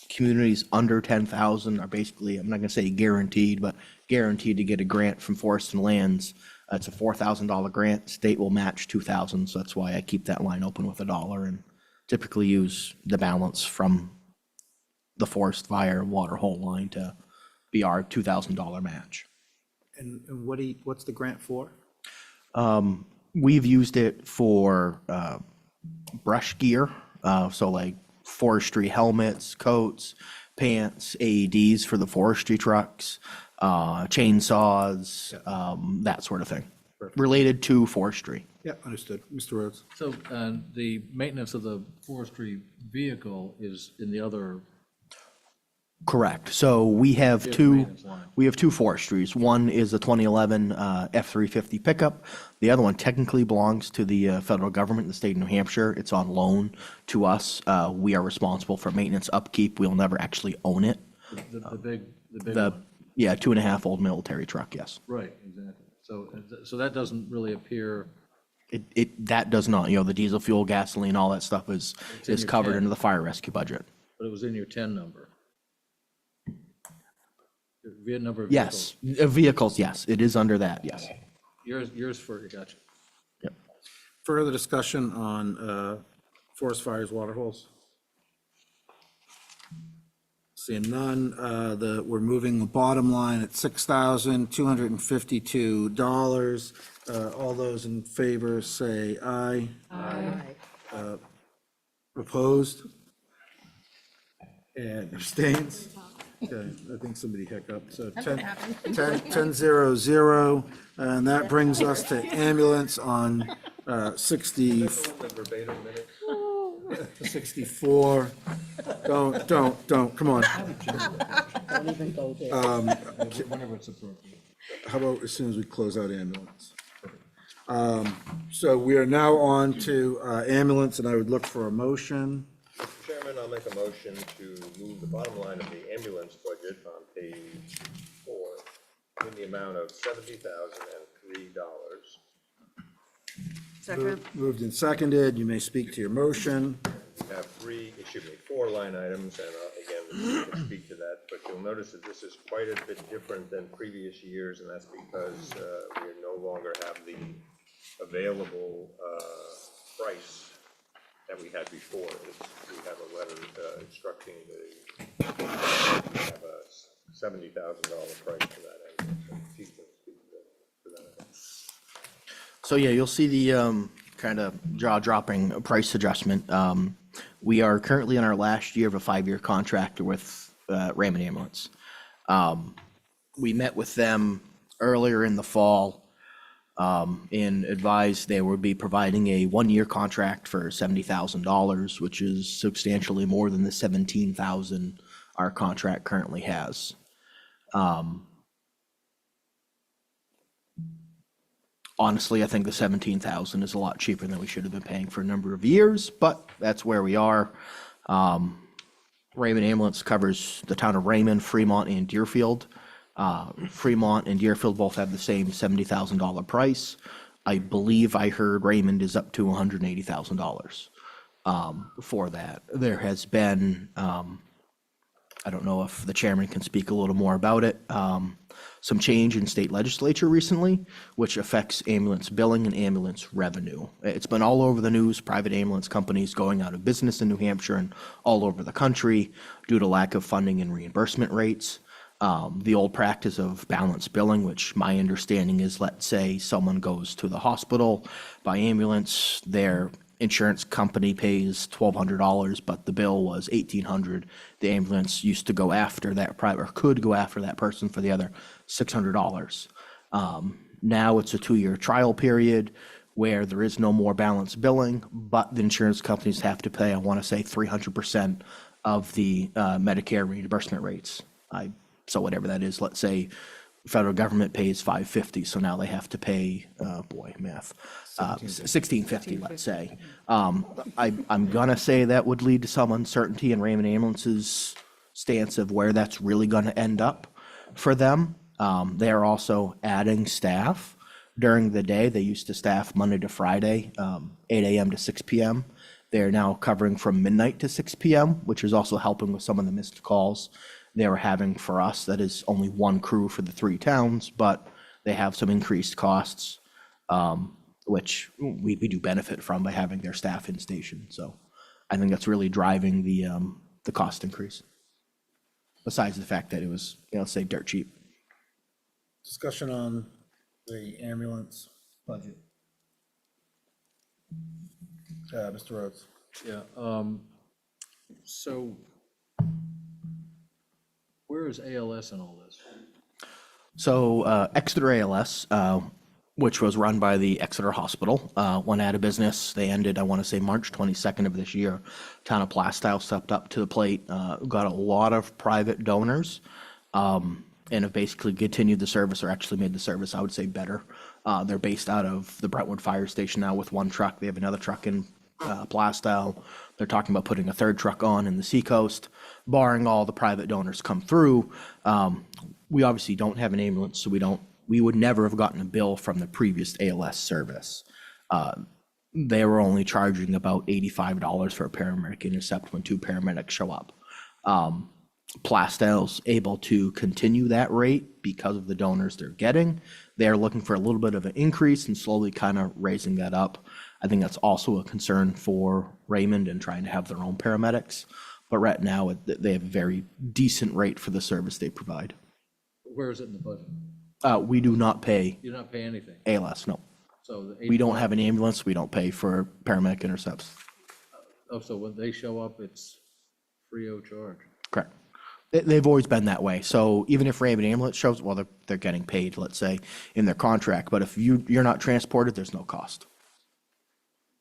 Communities under 10,000 are basically, I'm not gonna say guaranteed, but guaranteed to get a grant from Forest and Lands. It's a $4,000 grant. State will match 2,000, so that's why I keep that line open with $1 and typically use the balance from the forest fire water hole line to be our $2,000 match. And what's the grant for? We've used it for brush gear, so like forestry helmets, coats, pants, AEDs for the forestry trucks, chainsaws, that sort of thing, related to forestry. Yeah, understood. Mr. Rhodes? So the maintenance of the forestry vehicle is in the other, Correct. So we have Vehicle two, maintenance line. forestries. One is a 2011 F-350 pickup. The other one technically belongs to the federal government, the state of New Hampshire. It's on loan to us. We are responsible for maintenance, upkeep. We'll never actually own it. the big The, one. yeah, 2.5 old military truck, yes. Right, exactly. So that doesn't really appear, That does not, the diesel fuel, gasoline, all that stuff in is your covered 10. into the fire rescue budget. but it was in your 10 number. The number of Yes, vehicles. vehicles, yes, it is under that, yes. Yours for, gotcha. Further discussion on forest fires, water holes? Seeing none, we're moving the bottom line at $6,252. All those in favor say aye. Aye. Opposed? And abstains? Okay, I think somebody hiccuped, so 10-0-0, and that brings us to ambulance on 60, Verbatim minutes. 64, don't, come on. Don't even go there. Whenever it's appropriate. How about as soon as we close out ambulance? So we are now on to ambulance, and I would look for a motion. Mr. Chairman, I'll make a motion to move the bottom line of the ambulance budget on page 4 in the amount of $70,003. Second. Moved and seconded, you may speak to your motion. We have 4 line items, and again, we can speak to that, but you'll notice that this is quite a bit different than previous years, and that's because we no longer have the available price that we had before. We have a letter instructing have a $70,000 price for that. And Chief can speak to that. So yeah, you'll see the kind of jaw-dropping price adjustment. We are currently in our last year of a 5-year contract with Raymond Ambulance. We met with them earlier in the fall and advised they would be providing a 1-year contract for $70,000, which is substantially more than the $17,000 our contract currently has. Honestly, I think the $17,000 is a lot cheaper than we should have been paying for a number of years, but that's where we are. Raymond Ambulance covers the town of Raymond, Fremont, and Deerfield. Fremont and Deerfield both have the same $70,000 price. I believe I heard Raymond is up to $180,000 for that. There has been, I don't know if the chairman can speak a little more about it, some change in state legislature recently, which affects ambulance billing and ambulance revenue. It's been all over the news, private ambulance companies going out of business in New Hampshire and all over the country due to lack of funding and reimbursement rates. The old practice of balance billing, which my understanding is, let's say someone goes to the hospital by ambulance, their insurance company pays $1,200, but the bill was $1,800. The ambulance used to go after that private, or could go after that person for the other $600. Now it's a 2-year trial period where there is no more balance billing, but the insurance companies have to pay, I want to say, 300% of the Medicare reimbursement rates. So whatever that is, let's say federal government pays $550, so now they have to pay, math, $1,650, let's say. I'm gonna say that would lead to some uncertainty in Raymond Ambulance's stance of where that's really gonna end up for them. They are also adding staff during the day. They used to staff Monday to Friday, 8 a.m. to 6 p.m. They're now covering from midnight to 6 p.m., which is also helping with some of the missed calls they were having for us. That is only one crew for the 3 towns, but they have some increased costs, which we do benefit from by having their staff in station. So I think that's really driving the cost increase. Besides the fact that it was, say, dirt cheap. Discussion on the ambulance budget. Mr. Rhodes. Yeah, so where is ALS in all this? So Exeter ALS, which was run by the Exeter Hospital, went out of business. They ended, I want to say, March 22nd of this year. Town of Plaistow stepped up to the plate, got a lot of private donors, and have basically continued the service, or actually made the service, I would say, better. They're based out of the Brentwood Fire Station now with 1 truck. They have another truck in Plaistow. They're talking about putting a 3rd truck on in the Seacoast, barring all the private donors come through. We obviously don't have an ambulance, so we would never have gotten a bill from the previous ALS service. They were only charging about $85 for a paramedic intercept when 2 paramedics show up. Plaistow's able to continue that rate because of the donors they're getting. They're looking for a little bit of an increase and slowly kind of raising that up. I think that's also a concern for Raymond and trying to have their own paramedics. But right now, they have a very decent rate for the service they provide. Where is it in the budget? We do not pay You don't pay anything. ALS, no. So the We don't have an ambulance, we don't pay for paramedic intercepts. Oh, so when they show up, it's free of charge. Correct. They've always been that way. So even if Raymond Ambulance shows, well, they're getting paid, let's say, in their contract. But if you're not transported, there's no cost.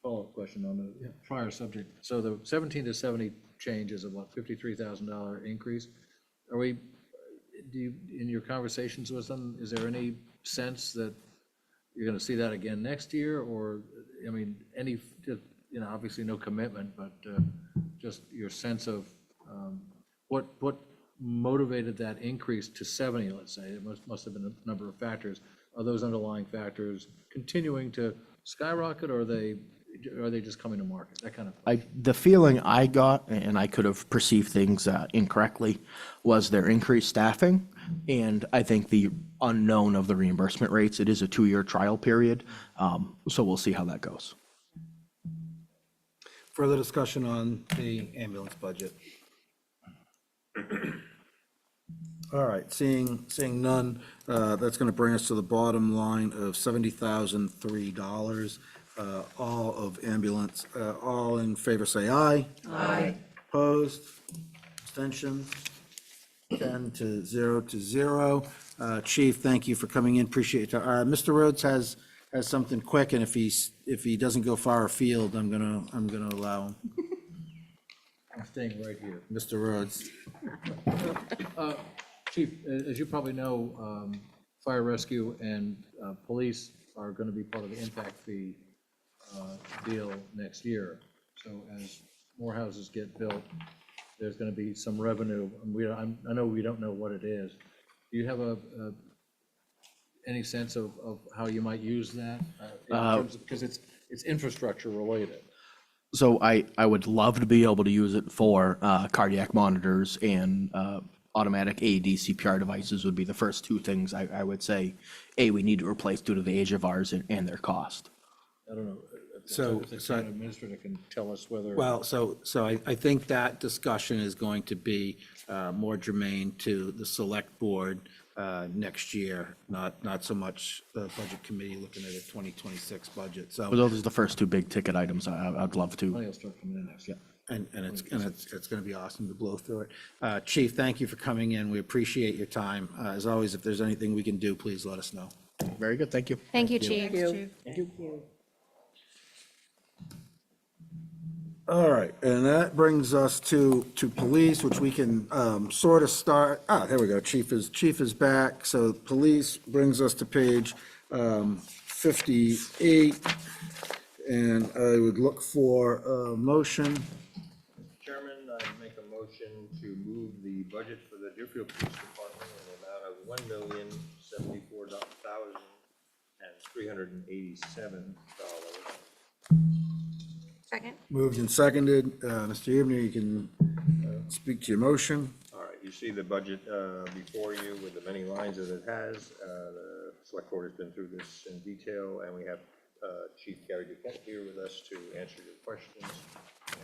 follow-up question on the prior subject. So the 17 to 70 change is a what, $53,000 increase? Are we, do you, in your conversations with them, is there any sense that you're going to see that again next year? Or, I mean, any, you know, obviously no commitment, but just your sense of what motivated that increase to 70, let's say? It must have been a number of factors. Are those underlying factors continuing to skyrocket, or are they just coming to market? That kind of. The feeling I got, and I could have perceived things incorrectly, was their increased staffing, and I think the unknown of the reimbursement rates. It is a 2-year trial period, so we'll see how that goes. Further discussion on the ambulance budget? All right, seeing none, that's going to bring us to the bottom line of $70,003, all of ambulance. All in favor, say aye. Aye. Opposed? Abstention? 10 to 0. Chief, thank you for coming in, appreciate it. Mr. Rhodes has something quick, and if he doesn't go far afield, I'm gonna allow him. I'm staying right here. Mr. Rhodes. Chief, as you probably know, fire rescue and police are going to be part of the impact fee deal next year. So as more houses get built, there's going to be some revenue. And I know we don't know what it is. Do you have any sense of how you might use that? Because it's infrastructure related. So I would love to be able to use it for cardiac monitors and automatic AED CPR devices would be the first two things I would say, we need to replace due to the age of ours and their cost. I don't know. So- If the town administrator can tell us whether. Well, so I think that discussion is going to be more germane to the select board next year, not so much the budget committee looking at a 2026 budget, So so, those are the first two big ticket items I'd love to. Money will start coming in next year. and it's gonna be awesome to blow through it. Chief, thank you for coming in, we appreciate your time. As always, if there's anything we can do, please let us know. Very good, thank you. Thank you, Chief. All right, and that brings us to police, which we can sort of start, there we go, chief is back. So police brings us to page 58, and I would look for a motion. Chairman, I make a motion to move the budget for the Deerfield Police Department in the amount of $1,074,387. Second. Moved and seconded. Mr. Ebner, you can speak to your motion. All right, you see the budget before you with the many lines that it has. The select board has been through this in detail, and we have Chief Gary Duquette here with us to answer your questions. And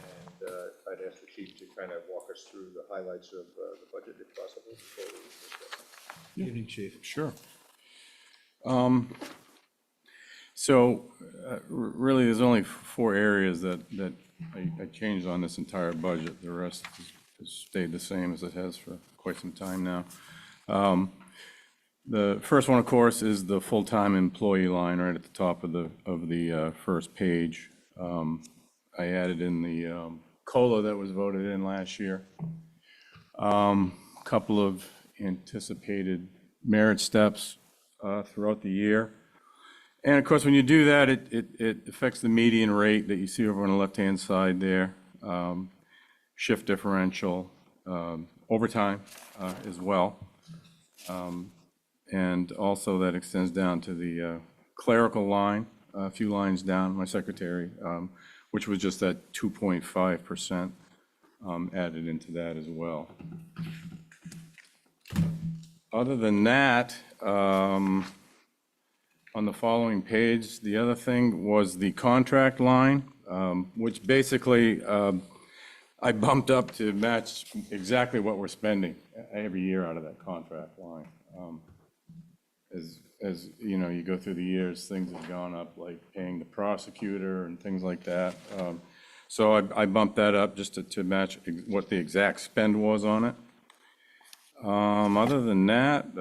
I'd ask the chief to kind of walk us through the highlights of the budget, if possible, before we discuss. Evening, chief. Sure. Really, there's only 4 areas that I changed on this entire budget. The rest has stayed the same as it has for quite some time now. The first one, of course, is the full-time employee line right at the top of the first page. I added in the COLA that was voted in last year. Couple of anticipated merit steps throughout the year. And of course, when you do that, it affects the median rate that you see over on the left-hand side there, shift differential, overtime as well. And also that extends down to the clerical line, a few lines down, my secretary, which was just that 2.5% added into that as well. Other than that, on the following page, the other thing was the contract line, which basically I bumped up to match exactly what we're spending every year out of that contract line. As you know, you go through the years, things have gone up, like paying the prosecutor and things like that. So I bumped that up just to match what the exact spend was on it. Other than that,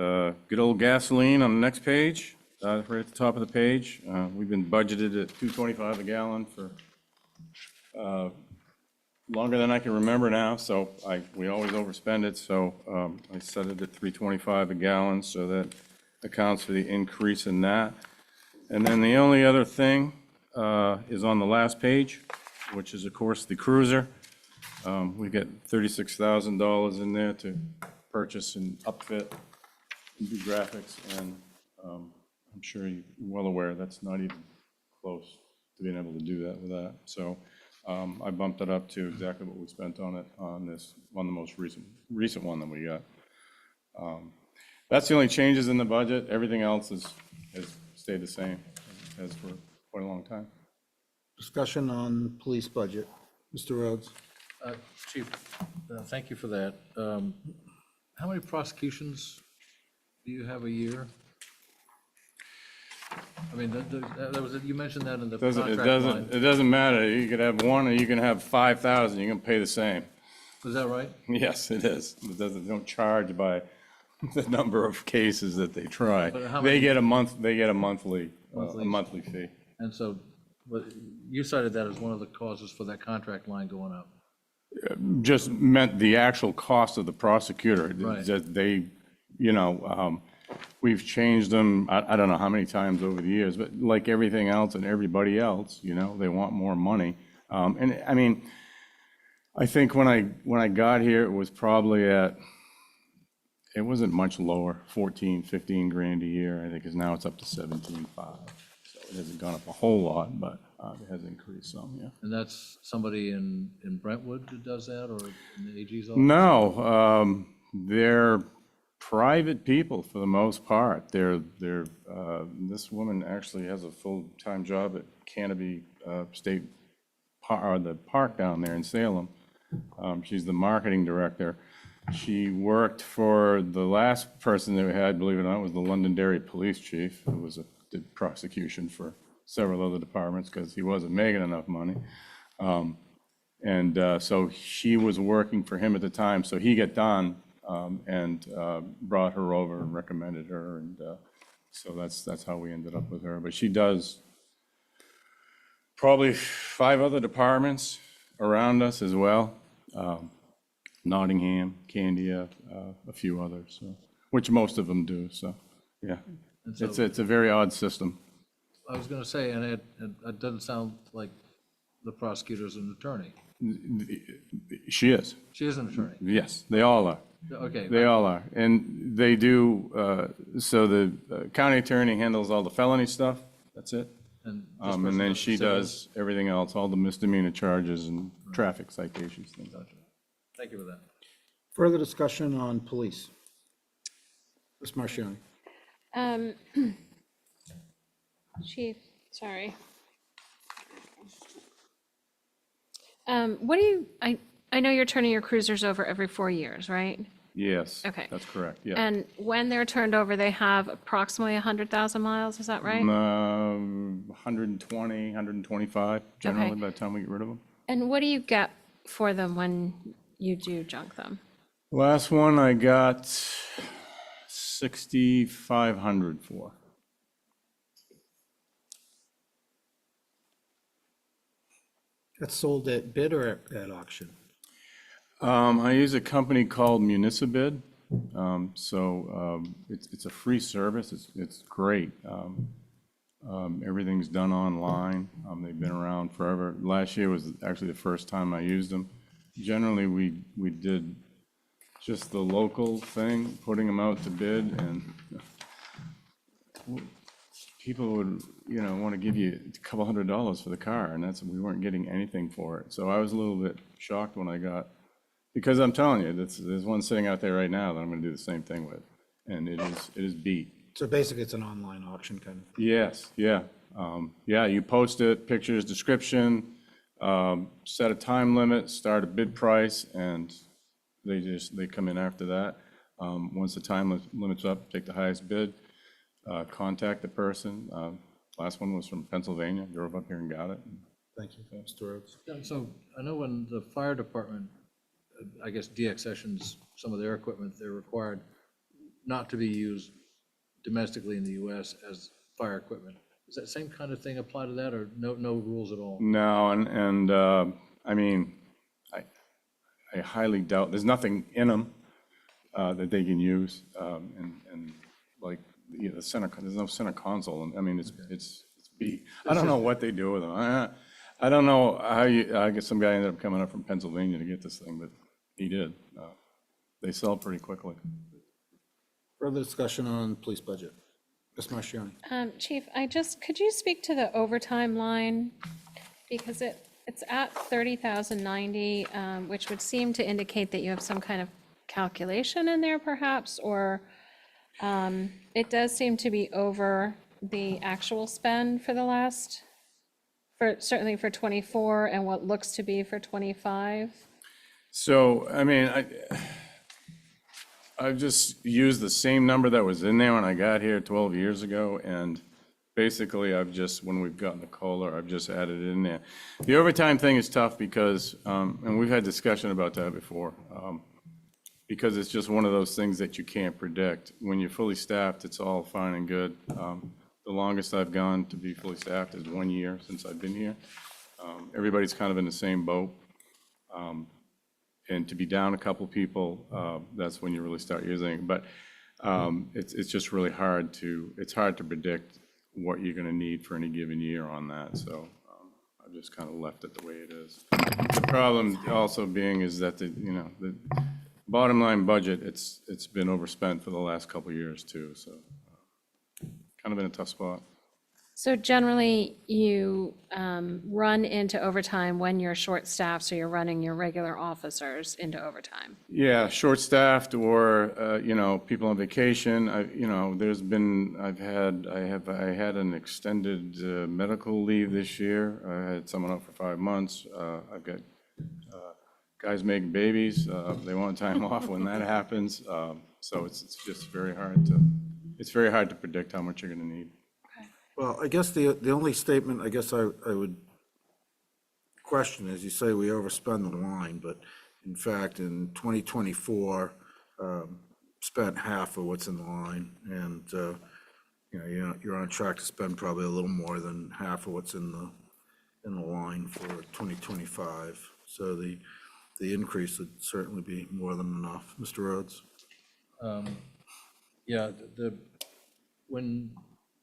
good old gasoline on the next page. Right at the top of the page. We've been budgeted at $2.25 a gallon for longer than I can remember now, so we always overspend it, so I set it at $3.25 a gallon, so that accounts for the increase in that. And then the only other thing is on the last page, which is, of course, the cruiser. We get $36,000 in there to purchase and upfit and do graphics, and I'm sure you're well aware that's not even close to being able to do that with that. So I bumped it up to exactly what we spent on it on the most recent one that we got. That's the only changes in the budget. Everything else has stayed the same as for quite a long time. Discussion on police budget. Mr. Rhodes? Chief, thank you for that. How many prosecutions do you have a year? I mean, that was, you mentioned that in the contract line. It doesn't matter. You could have one or you can have 5,000. You're going to pay the same. Is that right? Yes, it is. They don't charge by the number of cases that they try. But how They many- get a monthly fee. And so, but you cited that as one of the causes for that contract line going up. Just meant the actual cost of the prosecutor. Right. That they, we've changed them, I don't know how many times over the years, but like everything else and everybody else, they want more money. And I mean, I think when I got here, it was probably it wasn't much lower, 14, 15 grand a year. I think now it's up to 17.5. So it hasn't gone up a whole lot, but it has increased some, yeah. And that's somebody in Brentwood that does that, or in the AG's office? No, they're private people for the most part. This woman actually has a full-time job at Canopy State or the park down there in Salem. She's the marketing director. She worked for the last person that we had, believe it or not, was the Londonderry police chief, who did prosecution for several other departments because he wasn't making enough money. So she was working for him at the time, so he got done and brought her over and recommended her, and so that's how we ended up with her. But she does probably 5 other departments around us as well. Nottingham, Candia, a few others, so, which most of them do, so, yeah. And so- It's a very odd system. I was going to say, and it doesn't sound like the prosecutor's an attorney. She is, She is an attorney. yes, they all are. Okay. They all are, and they do, so the county attorney handles all the felony stuff, that's it. And this And person then does she civils? does everything else, all the misdemeanor charges and traffic citations, things like that. Thank you for that. Further discussion on police. Ms. Marchioni? Chief, sorry. What do you, I know you're turning your cruisers over every 4 years, right? Yes, Okay. that's correct, yeah. And when they're turned over, they have approximately 100,000 miles, is that right? 120, 125 generally Okay. by the time we get rid of them. And what do you get for them when you do junk them? Last one I got 6,500 for. That's sold at bid or at auction? I use a company called Municibid. It's a free service. It's great. Everything's done online. They've been around forever. Last year was actually the first time I used them. Generally, we did just the local thing, putting them out to bid, and people would, want to give you a couple $100 for the car, and we weren't getting anything for it. So I was a little bit shocked when I got, because I'm telling you, there's one sitting out there right now that I'm going to do the same thing with, and it is beat. So basically, it's an online auction kind of. Yes, yeah. Yeah, you post it, pictures, description, set a time limit, start a bid price, and they come in after that. Once the time limit's up, take the highest bid, contact the person. Last one was from Pennsylvania, drove up here and got it. Thank you, Mr. Rhodes. Yeah, so I know when the fire department, I guess deaccessions some of their equipment, they're required not to be used domestically in the US as fire equipment. Does that same kind of thing apply to that, or no rules at all? No, and I mean, I highly doubt, there's nothing in them that they can use. And like, the center, there's no center console. And I mean, it's I don't know what they do with them. I don't know how I guess some guy ended up coming up from Pennsylvania to get this thing, but he did. They sell pretty quickly. Further discussion on police budget? Ms. Marchioni? Chief, could you speak to the overtime line? Because it's at 30,090, which would seem to indicate that you have some kind of calculation in there perhaps, or it does seem to be over the actual spend for the last, certainly for 24 and what looks to be for 25. So, I mean, I've just used the same number that was in there when I got here 12 years ago, and basically when we've gotten the COLA, I've just added it in there. The overtime thing is tough because, and we've had discussion about that before, because it's just one of those things that you can't predict. When you're fully staffed, it's all fine and good. The longest I've gone to be fully staffed is 1 year since I've been here. Everybody's kind of in the same boat. And to be down a couple people, that's when you really start using it. But it's just really hard to predict what you're gonna need for any given year on that. So I've just kind of left it the way it is. The problem also being is that the bottom line budget, it's been overspent for the last couple of years too. So kind of in a tough spot. So generally, you run into overtime when you're short-staffed, so you're running your regular officers into overtime. Yeah, short-staffed or, people on vacation. I had an extended medical leave this year. I had someone out for 5 months. I've got guys making babies. They want time off when that happens. So it's just very hard to predict how much you're gonna need. Well, I guess the only statement I guess I would question is, you say we overspend the line, but in fact, in 2024, spent half of what's in the line, and you're on track to spend probably a little more than half of what's in the line for 2025. So the increase would certainly be more than enough. Mr. Rhodes? Yeah, when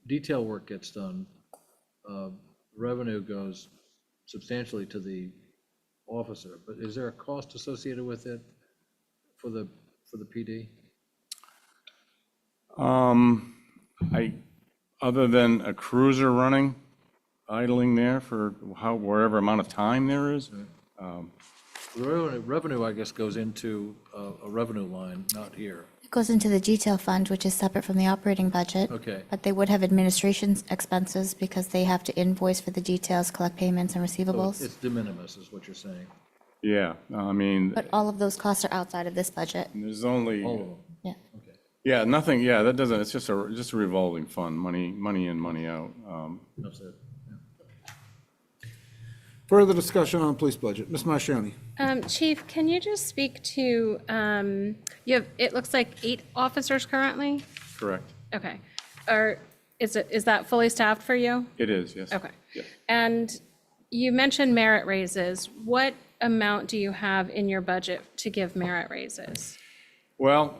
detail work gets done, revenue goes substantially to the officer, but is there a cost associated with it for the PD? Other than a cruiser running, idling there for wherever amount of time there is. The revenue, I guess, goes into a revenue line, not here. It goes into the detail fund, which is separate from the operating budget. Okay. But they would have administration expenses because they have to invoice for the details, collect payments and So receivables. it's de minimis is what you're saying. Yeah, I mean, But all of those costs are outside of this budget. there's only, All of them. Yeah. Okay. yeah, nothing, yeah, that doesn't, it's just a revolving fund, money in, money out. That's it. Further discussion on police budget? Ms. Marchioni? Chief, can you just speak to, it looks like 8 officers currently? Correct. Okay. Is that fully staffed for you? It is, yes. Okay. Yeah. And you mentioned merit raises. What amount do you have in your budget to give merit raises? Well,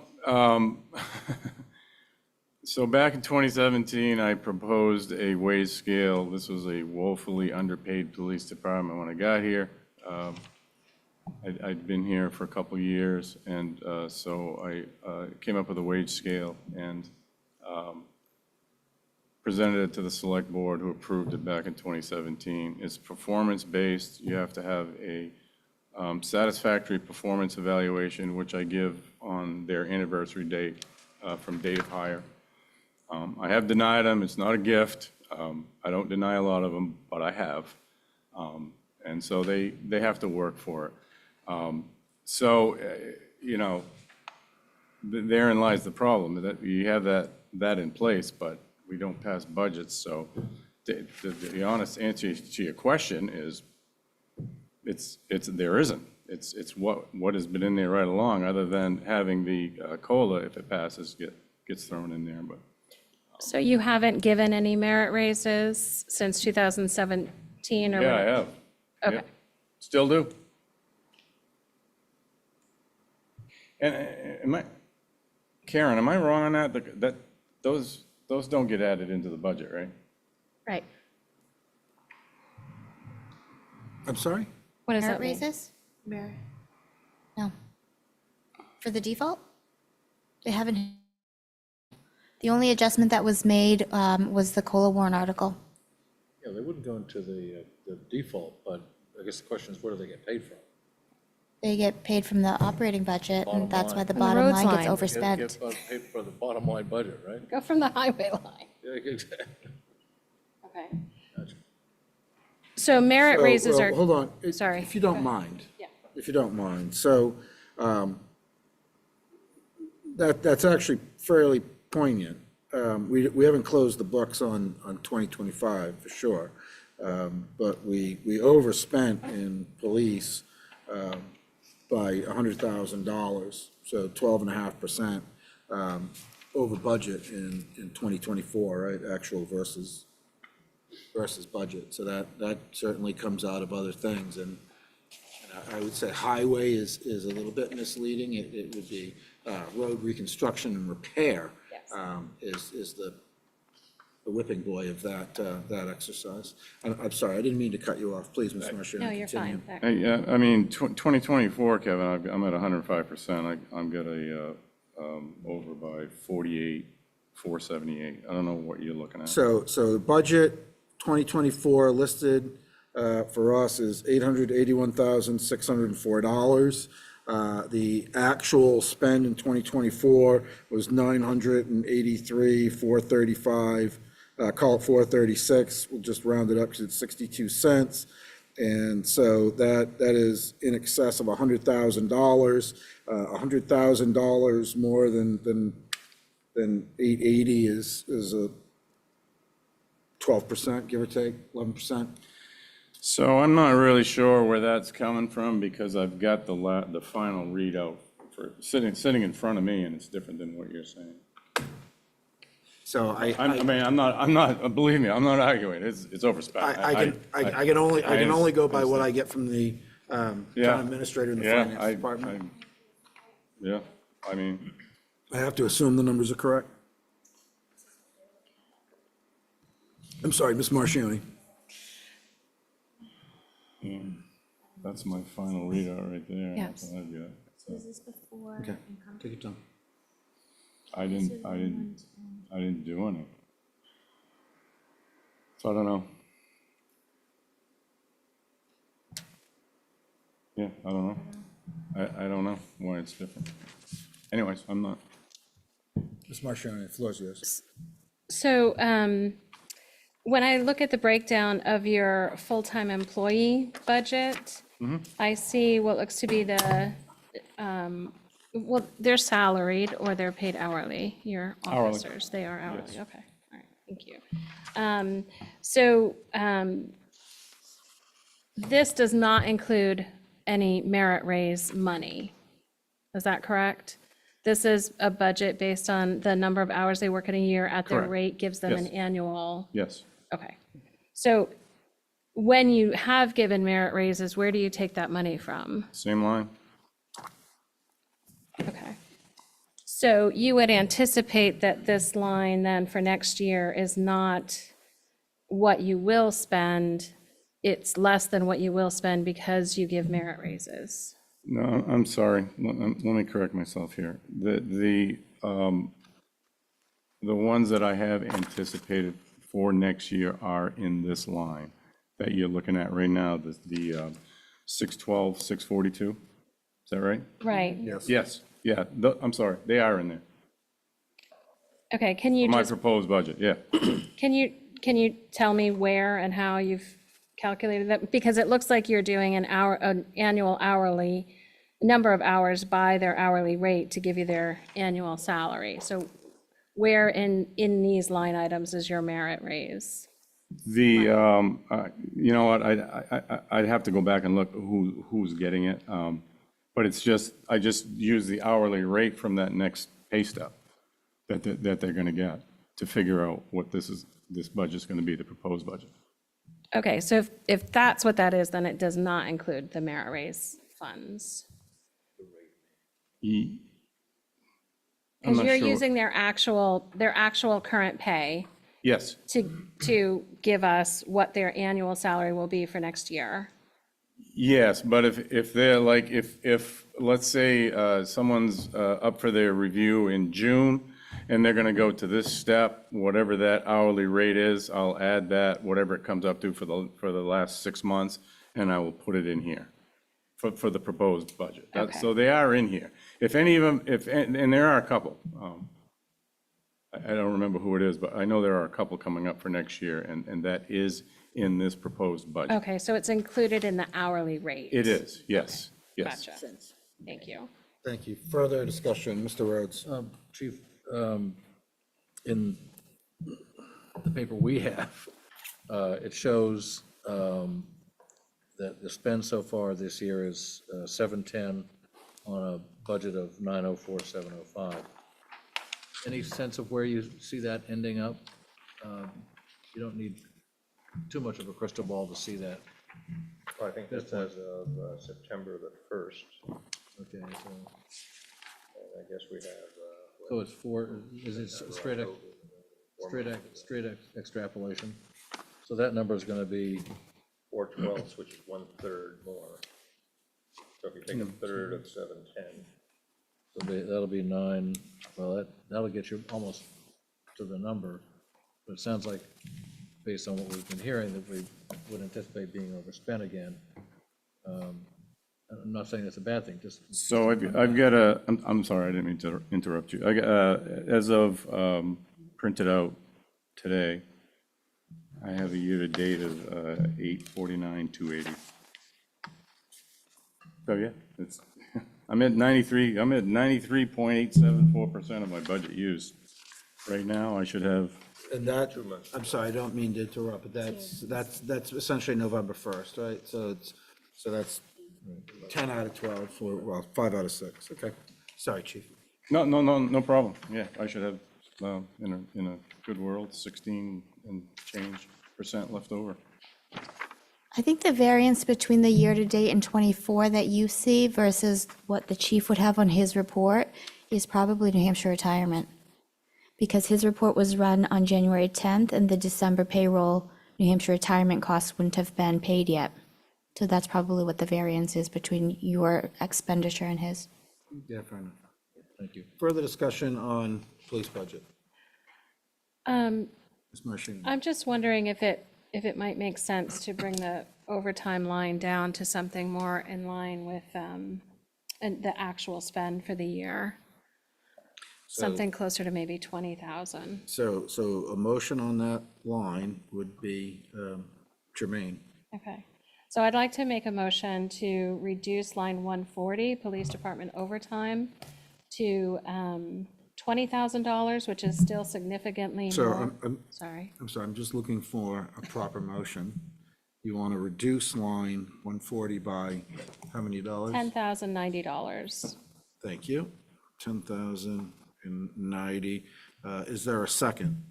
so back in 2017, I proposed a wage scale. This was a woefully underpaid police department when I got here. I'd been here for a couple years, and so I came up with a wage scale and presented it to the select board, who approved it back in 2017. It's performance-based. You have to have a satisfactory performance evaluation, which I give on their anniversary date from date of hire. I have denied them. It's not a gift. I don't deny a lot of them, but I have. And so they have to work for it. Therein lies the problem, that you have that in place, but we don't pass budgets. So the honest answer to your question is, there isn't. It's what has been in there right along, other than having the COLA, if it passes, gets thrown in there, but. So you haven't given any merit raises since 2017 or? Yeah, I have. Okay. Yep. Still do. And Karen, am I wrong on that? Those don't get added into the budget, right? Right. I'm sorry? What does Merit that mean? raises? No. For the default? They haven't. The only adjustment that was made was the COLA warrant article. Yeah, they wouldn't go into the default, but I guess the question is, where do they get paid from? They get paid from the operating budget, Bottom and that's why line. the From the bottom roads line gets line. overspent. Get paid for the bottom line budget, right? Go from the highway line. Yeah, exactly. Okay. Gotcha. So merit So, raises well, are, hold on. Sorry. If you don't mind. Yeah. If you don't mind. So that's actually fairly poignant. We haven't closed the books on 2025 for sure. But we overspent in police by $100,000, so 12.5% over budget in 2024, right? Actual versus budget. So that certainly comes out of other things. And I would say highway is a little bit misleading. It would be road reconstruction and repair is the whipping boy of that exercise. I'm sorry, I didn't mean to cut you off. Please, Ms. Marchionne, No, you're continue. fine. Yeah, I mean, 2024, Kevin, I'm at 105%. I'm gonna over by 48,478. I don't know what you're looking at. So the budget 2024 listed for us is $881,604. The actual spend in 2024 was $983,435. Call it 436. We'll just round it up because it's 62 cents. And so that is in excess of $100,000. $100,000 more than 880 is a 12%, give or take, 11%. So I'm not really sure where that's coming from because I've got the final readout for sitting in front of me, and it's different than what you're saying. So I mean, I'm not, believe me, I'm not arguing. It's overspent. I can only go by what I understand. get from the town Yeah. administrator in the Yeah, finance department. Yeah, I mean, I have to assume the numbers are correct. I'm sorry, Ms. Marchioni. that's my final readout right there. Yeah. That's what I've got. So Is this before? Okay, take your time. I didn't do any. So I don't know. Yeah, I don't know. I don't know why it's different. Anyways, I'm not. Ms. Marchioni, the floor is yours. So when I look at the breakdown of your full-time employee budget, I see what looks to be the, well, they're salaried or they're paid hourly, your Hourly. officers. They are hourly, Yes. okay, all right, thank you. So this does not include any merit raise money. Is that correct? This is a budget based on the number of hours they work in a year at their Correct. rate gives them an Yes. annual. Yes. Okay. So when you have given merit raises, where do you take that money from? Same line. Okay. So you would anticipate that this line then for next year is not what you will spend, it's less than what you will spend because you give merit raises. No, I'm sorry. Let me correct myself here. The ones that I have anticipated for next year are in this line that you're looking at right now, the 612, 642. Is that right? Right. Yes. Yes, yeah, I'm sorry, they are in there. Okay, can you My just, proposed budget, yeah. can you tell me where and how you've calculated that? Because it looks like you're doing an annual hourly, number of hours by their hourly rate to give you their annual salary. So where in these line items is your merit raise? You know what, I'd have to go back and look who's getting it. But it's just, I just use the hourly rate from that next pay step that they're gonna get to figure out what this budget's gonna be, the proposed budget. Okay, so if that's what that is, then it does not include the merit raise funds. I'm Because not you're sure. using their actual current pay Yes, to give us what their annual salary will be for next year. yes, but if they're like, if, let's say, someone's up for their review in June, and they're gonna go to this step, whatever that hourly rate is, I'll add that, whatever it comes up to for the last 6 months, and I will put it in here for the proposed budget. Okay. So they are in here. If any of them, and there are a couple, I don't remember who it is, but I know there are a couple coming up for next year, and that is in this proposed budget. Okay, so it's included in the hourly rate? It is, yes, yes. Gotcha. Thank you. Thank you. Further discussion, Mr. Rhodes? Chief, in the paper we have, it shows that the spend so far this year is 710 on a budget of 904,705. Any sense of where you see that ending up? You don't need too much of a crystal ball to see that. I think this as of September the 1st, Okay, so, I guess we have. so it's is it straight extrapolation? So that number is going to be 4/12, which is 1/3 more. So if you take 1/3 of 710, that'll be 9, well, that'll get you almost to the number. But it sounds like, based on what we've been hearing, that we would anticipate being overspent again. I'm not saying that's a bad thing, just. So I've got I'm sorry, I didn't mean to interrupt you. As of printed out today, I have a year-to-date of 849,280. So yeah, I'm at 93.874% of my budget used. Right now, I should have, And that, I'm sorry, I don't mean to interrupt, but that's essentially November 1st, right? So that's 10 out of 12, well, 5 out of 6. Okay. Sorry, Chief. no problem. Yeah, I should have, in a good world, 16 and change % left over. I think the variance between the year-to-date and 24 that you see versus what the chief would have on his report is probably New Hampshire retirement. Because his report was run on January 10th and the December payroll, New Hampshire retirement costs wouldn't have been paid yet. So that's probably what the variance is between your expenditure and his. Yeah, fair enough. Thank you. Further discussion on police budget? Ms. Marshini? I'm just wondering if it might make sense to bring the overtime line down to something more in line with and the actual spend for the year. Something closer to maybe 20,000. So a motion on that line would be germane. Okay. So I'd like to make a motion to reduce line 140, Police Department overtime, to $20,000, which is still significantly So more. Sorry. I'm sorry, I'm just looking for a proper motion. You want to reduce line 140 by how many dollars? $10,090. Thank you. 10,090. Is there a second?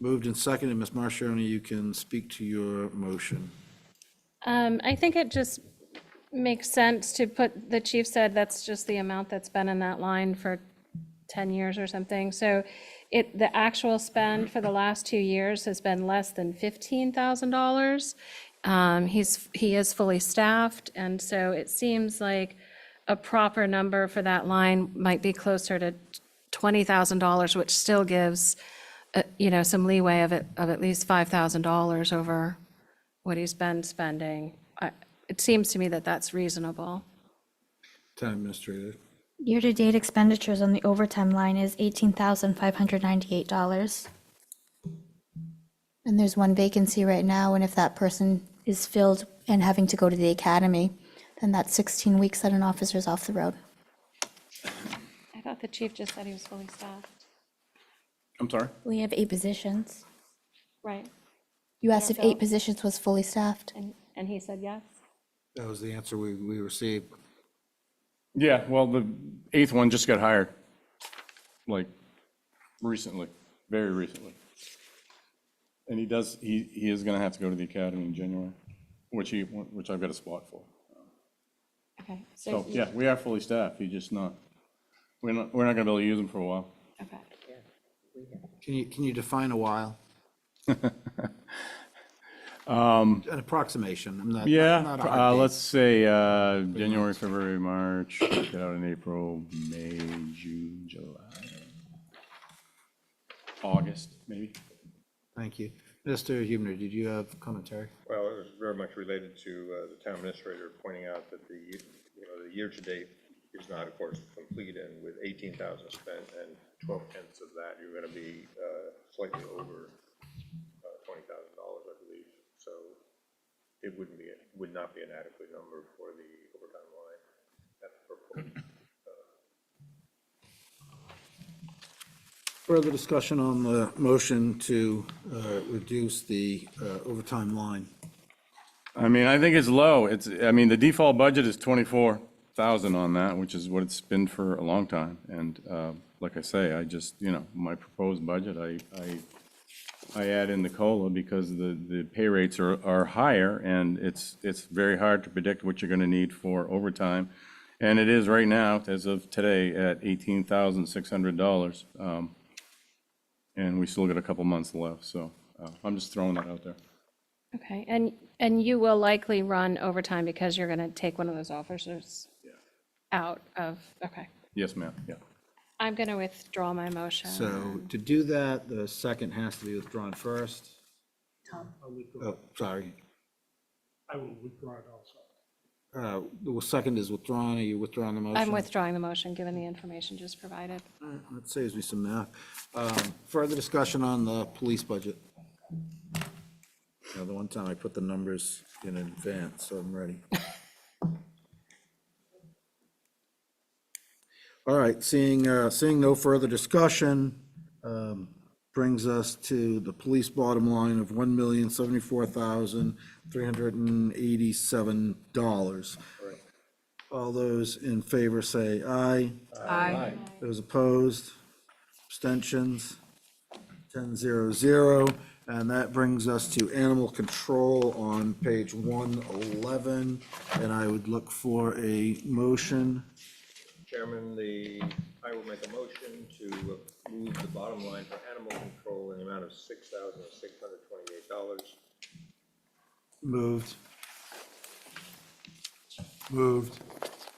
Moved and seconded. Ms. Marchioni, you can speak to your motion. I think it just makes sense to put, the chief said that's just the amount that's been in that line for 10 years or something. So the actual spend for the last 2 years has been less than $15,000. He is fully staffed, and so it seems like a proper number for that line might be closer to $20,000, which still gives, some leeway of at least $5,000 over what he's been spending. It seems to me that that's reasonable. Town Administrator. Year-to-date expenditures on the overtime line is $18,598. And there's one vacancy right now, and if that person is filled and having to go to the academy, then that's 16 weeks that an officer's off the road. I thought the chief just said he was fully staffed. I'm sorry? We have 8 positions. Right. You asked if Deerfield. 8 positions was fully staffed. And he said yes? That was the answer we received. Yeah, well, the 8th one just got hired, like, recently, very recently. And he is gonna have to go to the academy in January, which I've got a spot for. Okay, So, yeah, we are fully staffed, we're not gonna be able to use him for a while. okay. Can you define a while? An approximation, I'm not. Yeah, not a hard date. let's say, January, February, March, get out in April, May, June, July, August, maybe. Thank you. Mr. Hubner, did you have commentary? Well, it was very much related to the town administrator pointing out that the year-to-date is not, of course, complete, and with 18,000 spent and 12 tenths of that, you're going to be slightly over $20,000, I believe. So it would not be an adequate number for the overtime line. That's proposed. Further discussion on the motion to reduce the overtime line. I mean, I think it's low. The default budget is 24,000 on that, which is what it's been for a long time. And like I say, I just, my proposed budget, I add in the COLA because the pay rates are higher, and it's very hard to predict what you're going to need for overtime. And it is right now, as of today, at $18,600. And we still got a couple months left, so I'm just throwing that out there. Okay, and you will likely run overtime because you're going to take one of those officers out of, okay. Yes, ma'am, yeah. I'm going to withdraw my motion. So to do that, the second has to be withdrawn first. Oh, sorry. I will withdraw it also. The second is withdrawn. Are you withdrawing the motion? I'm withdrawing the motion, given the information just provided. All right, that saves me some math. Further discussion on the police budget. The one time I put the numbers in advance, so I'm ready. All right, seeing no further discussion, brings us to the police bottom line of $1,074,387. All those in favor say aye. Aye. Those opposed, abstentions, 10-0-0. And that brings us to animal control on page 111. And I would look for a motion. Chairman, I will make a motion to move the bottom line for animal control in the amount of $6,628. Moved.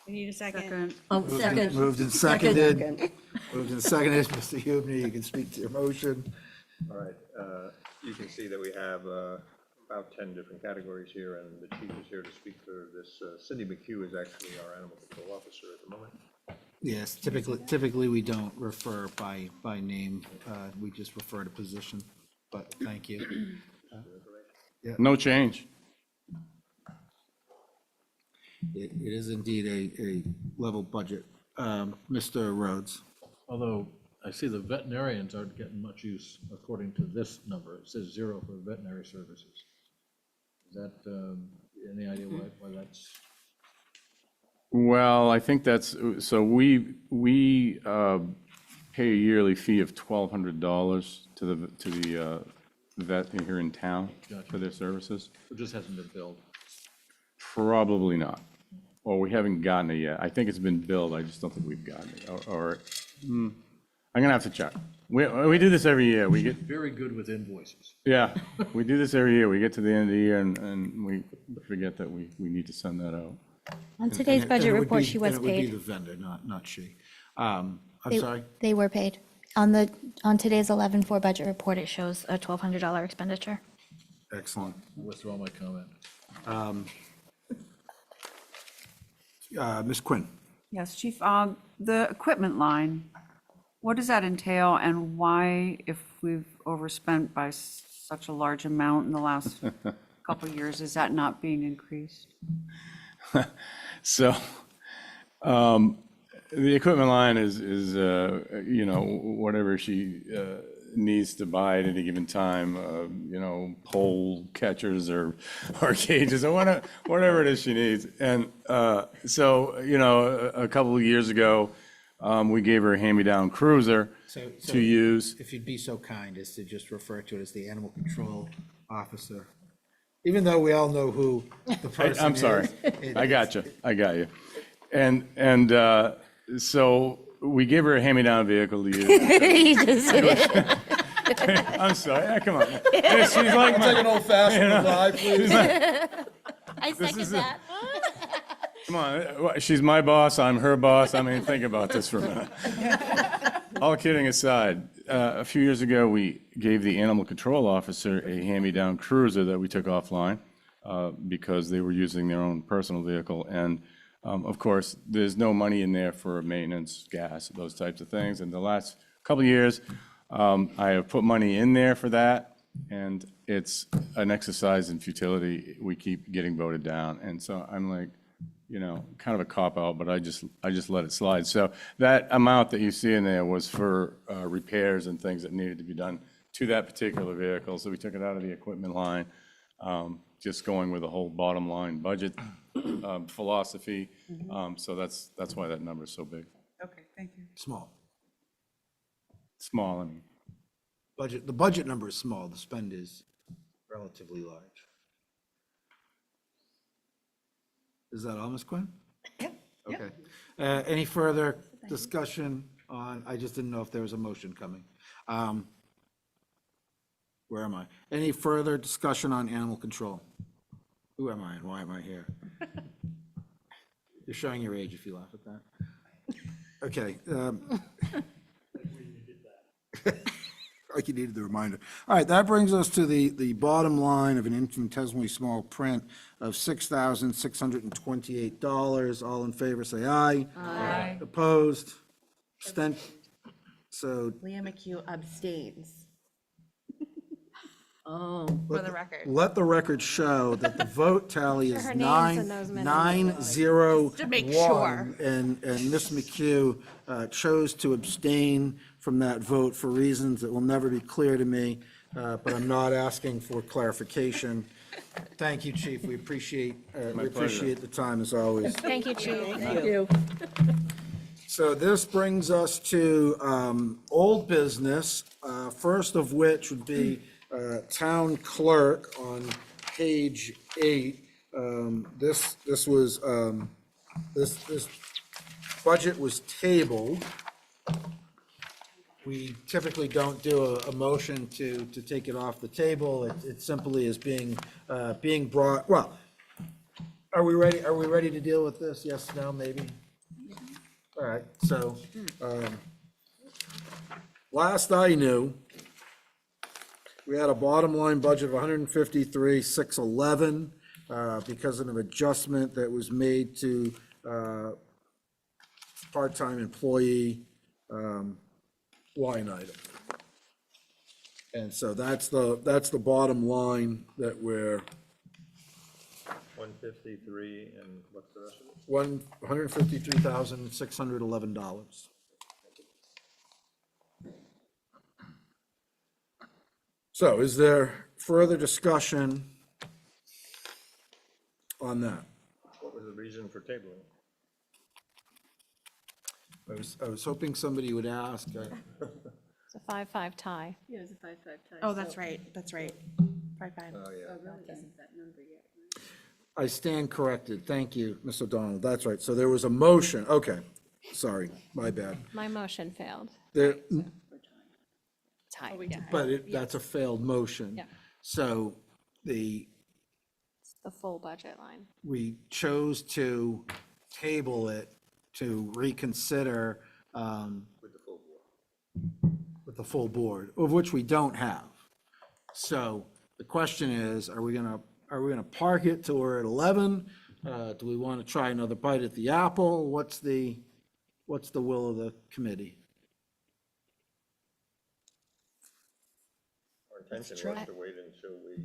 We need a second. Second. Oh, second. Moved and seconded. Moved and seconded. Mr. Hubner, you can speak to your motion. All right, you can see that we have about 10 different categories here, and the chief is here to speak for this. Cindy McHugh is actually our animal control officer at the moment. Yes, typically we don't refer by name. We just refer to position, but thank you. No change. It is indeed a level budget. Mr. Rhodes. Although I see the veterinarians aren't getting much use according to this number. It says 0 for veterinary services. Is that, any idea why that's? Well, I think so we pay a yearly fee of $1,200 to the vet here in town for their services. It just hasn't been billed. Probably not. Or we haven't gotten it yet. I think it's been billed, I just don't think we've gotten it. I'm gonna have to check. We do this every year. We get, Very good with invoices. yeah, we do this every year. We get to the end of the year and we forget that we need to send that out. On today's And budget it would report, be- she was and it would be paid. the vendor, not she. I'm They- sorry? They were paid. On today's 11-4 budget report, it shows a $1,200 expenditure. Excellent. Withdraw my comment. Ms. Quinn. Yes, Chief, the equipment line, what does that entail, and why, if we've overspent by such a large amount in the last couple of years, is that not being increased? So, the equipment line is whatever she needs to buy at any given time, pole catchers or cages or whatever it is she needs. And so, a couple of years ago, We gave her a hand-me-down cruiser So to use. if you'd be so kind as to just refer to it as the animal control officer, even though we all know who the person is. I'm sorry. I got you. I got you. And so we gave her a hand-me-down vehicle to use. I'm sorry. Come on. She's like Take an old-fashioned reply, please. I second that. Come on, she's my boss, I'm her boss. I mean, think about this for a minute. All kidding aside, a few years ago, we gave the animal control officer a hand-me-down cruiser that we took offline because they were using their own personal vehicle. And of course, there's no money in there for maintenance, gas, those types of things. In the last couple of years, I have put money in there for that, and it's an exercise in futility. We keep getting voted down. And so I'm like, kind of a cop-out, but I just let it slide. So that amount that you see in there was for repairs and things that needed to be done to that particular vehicle. So we took it out of the equipment line, just going with the whole bottom line budget philosophy. So that's why that number is so big. Okay, thank you. Small. Small, I mean. The budget number is small, the spend is relatively large. Is that all, Ms. Quinn? Yeah. Okay. Any further discussion on, I just didn't know if there was a motion coming. Where am I? Any further discussion on animal control? Who am I and why am I here? You're showing your age if you laugh at that. Okay. Like you needed the reminder. All right, that brings us to the bottom line of an infinitesimally small print of $6,628. All in favor, say aye. Aye. Opposed? So Leah McHugh abstains, Oh, for the record. let the record show that the vote tally is Her name's in those minutes. 9-0-1. To make sure. And Ms. McHugh chose to abstain from that vote for reasons that will never be clear to me, but I'm not asking for clarification. Thank you, Chief. We appreciate the time as always. Thank you, Chief. thank you. So this brings us to old business, first of which would be town clerk on page 8. This budget was tabled. We typically don't do a motion to take it off the table. It simply is being brought, well, are we ready to deal with this? Yes, no, maybe? All right, so, last I knew, we had a bottom line budget of $153,611 because of an adjustment that was made to part-time employee line item. And so that's the bottom line that we're, 153, and what's the rest of it? $153,611. So is there further discussion on that? What was the reason for tabling? I was hoping somebody would ask. It's a 5-5 tie. Yeah, it's a 5-5 tie. Oh, that's right, 5-5. Oh, yeah. Really isn't that number yet, right? I stand corrected. Thank you, Ms. O'Donnell. That's right. So there was a motion. Okay, sorry, my bad. My motion failed. There, Tie, yeah. but that's a failed motion. Yeah. So the full budget line. we chose to table it to reconsider with the full board, of which we don't have. So the question is, are we gonna park it till we're at 11? Do we want to try another bite at the apple? What's the will of the committee? Our intention was to wait until we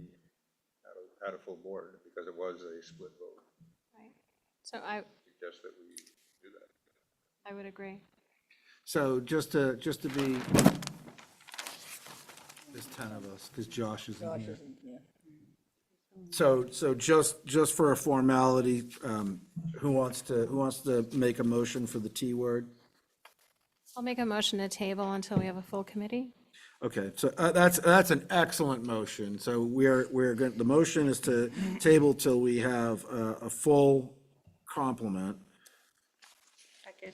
had a full board, because it was a split vote. Right. So I Suggest that we do that. I would agree. So just to be, there's 10 of us, because Josh isn't here. So just for a formality, who wants to make a motion for the T word? I'll make a motion to table until we have a full committee. Okay, so that's an excellent motion. So we're going, the motion is to table till we have a full complement. Second.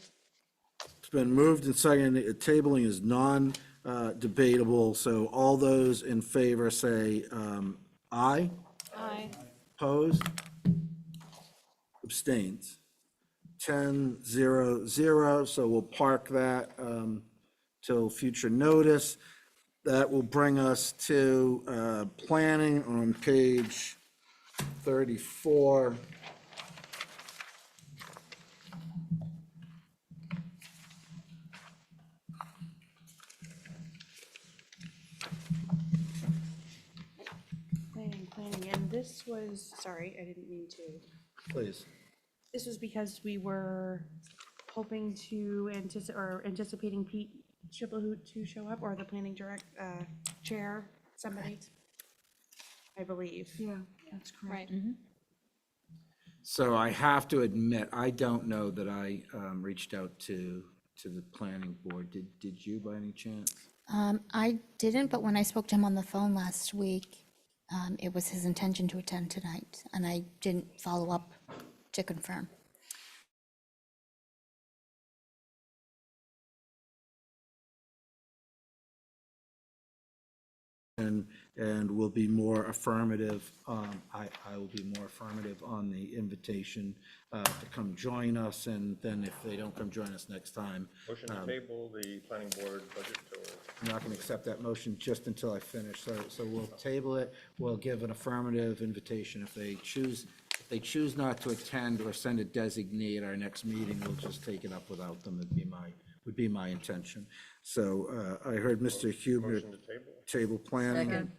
It's been moved and seconded. Tabling is non-debatable, so all those in favor say aye. Aye. Opposed? Abstains? 10-0-0, so we'll park that till future notice. That will bring us to planning on page 34. Planning, and this was, sorry, I didn't mean to. Please. This was because we were hoping to anticipating Pete Chiplehoot to show up, or the planning chair, somebody, I believe. Yeah, that's correct. Right. So I have to admit, I don't know that I reached out to the planning board. Did you by any chance? I didn't, but when I spoke to him on the phone last week, it was his intention to attend tonight, and I didn't follow up to confirm. And will be more affirmative, I will be more affirmative on the invitation to come join us, and then if they don't come join us next time, Motion to table the planning board budget till. I'm not going to accept that motion just until I finish. So we'll table it, we'll give an affirmative invitation. If they choose not to attend or send a designee at our next meeting, we'll just take it up without them, would be my intention. So I heard Mr. Huebner Motion to table. table planning. Second.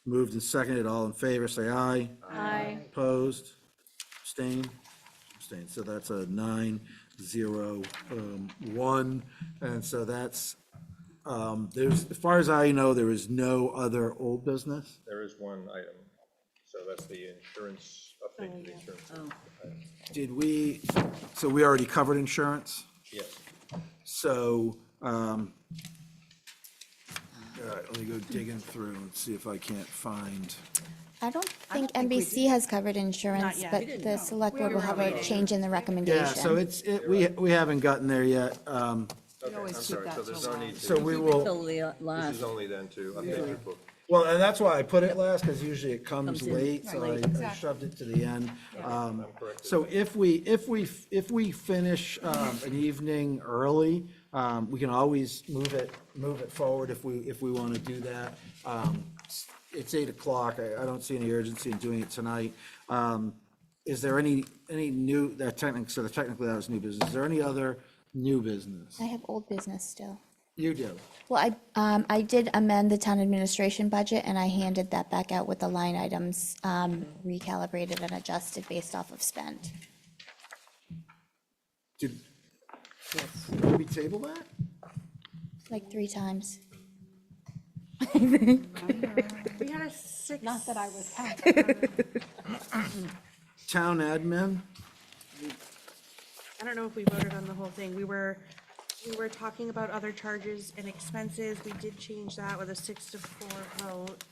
Moved and seconded, all in favor, say aye. Aye. Opposed? Abstained? Abstained. So that's a 9-0-1. And so that's, there's, as far as I know, there is no other old business. There is one item, so that's the insurance, update to the insurance. Did we, so we already covered insurance? Yes. So, all right, let me go digging through and see if I can't find. I don't think MBC has covered insurance, yet. but the select board will have a change in the recommendation. Yeah, so we haven't gotten there yet. Okay, I'm sorry, so there's no need to. So we will. Till the This last, is only then to update your book. Well, and that's why I put it last, because usually it comes Comes in late, so late. I shoved it to the end. corrected. So if we finish an evening early, we can always move it forward if we want to do that. It's 8 o'clock. I don't see any urgency in doing it tonight. Is there any new, technically that was new business. Is there any other new business? I have old business still. You do. Well, I did amend the town administration budget, and I handed that back out with the line items recalibrated and adjusted based off of spend. Did we table that? Like 3 times. We had a six. Not that I was Town admin? I don't know if we voted on the whole thing. We were talking about other charges and expenses. We did change that with a 6-4 vote.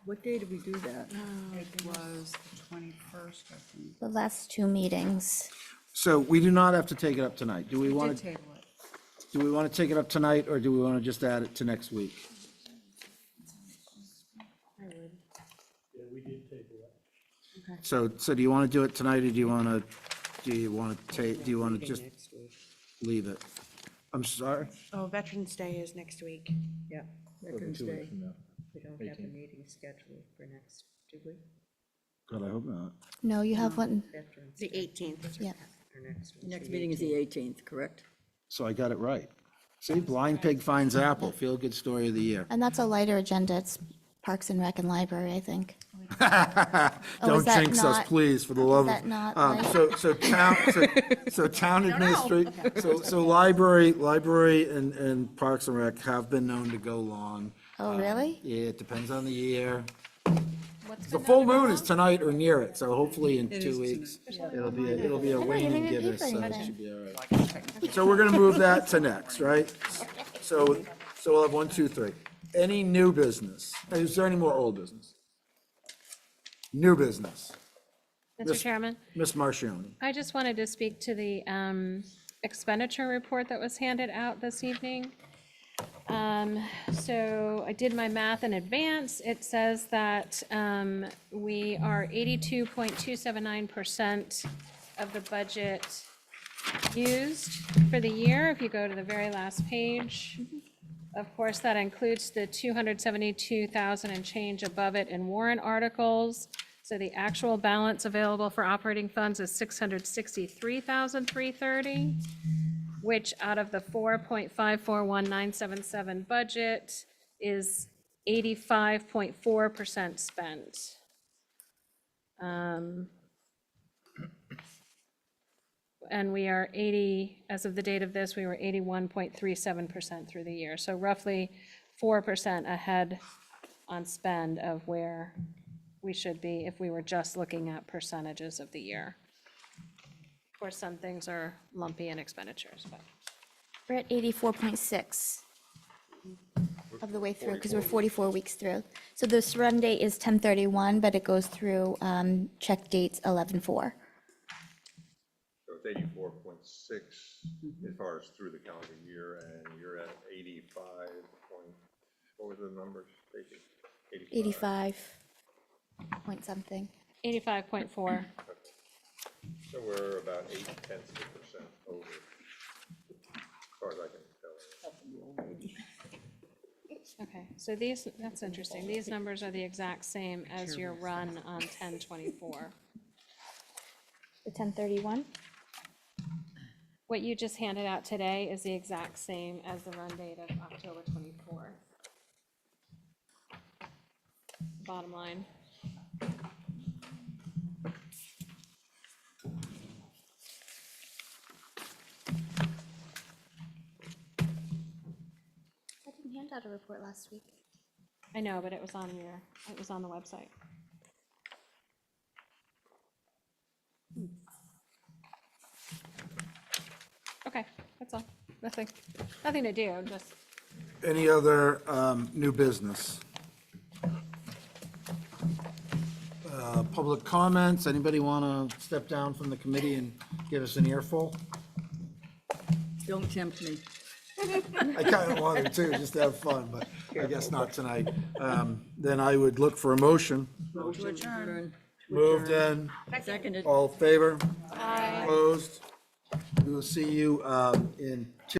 what day did we do that? It was the 21st, I think. The last 2 meetings. So we do not have to take it up tonight. Do we We want did to, table it. do we want to take it up tonight, or do we want to just add it to next week? Yeah, we did table that. So do you want to do it tonight, or do you want to just leave it? I'm sorry? Oh, Veterans Day is next week. Yeah, Veterans Day. we don't have a meeting scheduled for next, do we? God, I hope not. No, you have one. Veterans The 18th. Yeah. Our next one's Next the meeting is the 18th, correct? So I got it right. See, blind pig finds apple, feel-good story of the year. And that's a lighter agenda. It's Parks and Rec and Library, I think. Don't that jinx us, not- please, for the love of. that not So town administration, so library and Parks and Rec have been known to go long. Oh, really? Yeah, it depends on the year. What's The been full done moon is tonight or near it, so hopefully in It 2 is weeks, tonight. it'll be a didn't waning even pay gibbous, for so it anything. should be all right. So we're gonna move that to next, right? So we'll have 1, 2, 3. Any new business? Is there any more old business? New business. Mr. Chairman, Ms. Marchioni. I just wanted to speak to the expenditure report that was handed out this evening. So I did my math in advance. It says that we are 82.279% of the budget used for the year, if you go to the very last page. Of course, that includes the 272,000 and change above it in warrant articles. So the actual balance available for operating funds is 663,330, which out of the 4.541977 budget is 85.4% spent. And we are 80, as of the date of this, we were 81.37% through the year. So roughly 4% ahead on spend of where we should be if we were just looking at percentages of the year. Of course, some things are lumpy in expenditures, but. We're at 84.6 of the way through, because we're 44 weeks through. So this run date is 10/31, but it goes through check dates 11/4. So it's 84.6 as far as through the calendar year, and you're at 85 point, what were the numbers, Stacy? 85 point something. 85.4. So we're about 0.8% over, as far as I can tell. Okay, so these, that's interesting. These numbers are the exact same as your run on 10/24. The 10/31? What you just handed out today is the exact same as the run date of October 24th. Bottom line. I didn't hand out a report last week. I know, but it was on the website. Okay, that's all. Nothing to do, just. Any other new business? Public comments? Anybody want to step down from the committee and give us an earful? Don't tempt me. I kind of wanted to, just to have fun, but I guess not tonight. Then I would look for a motion. To adjourn. Moved in, Seconded. all in favor? Opposed? We will see you in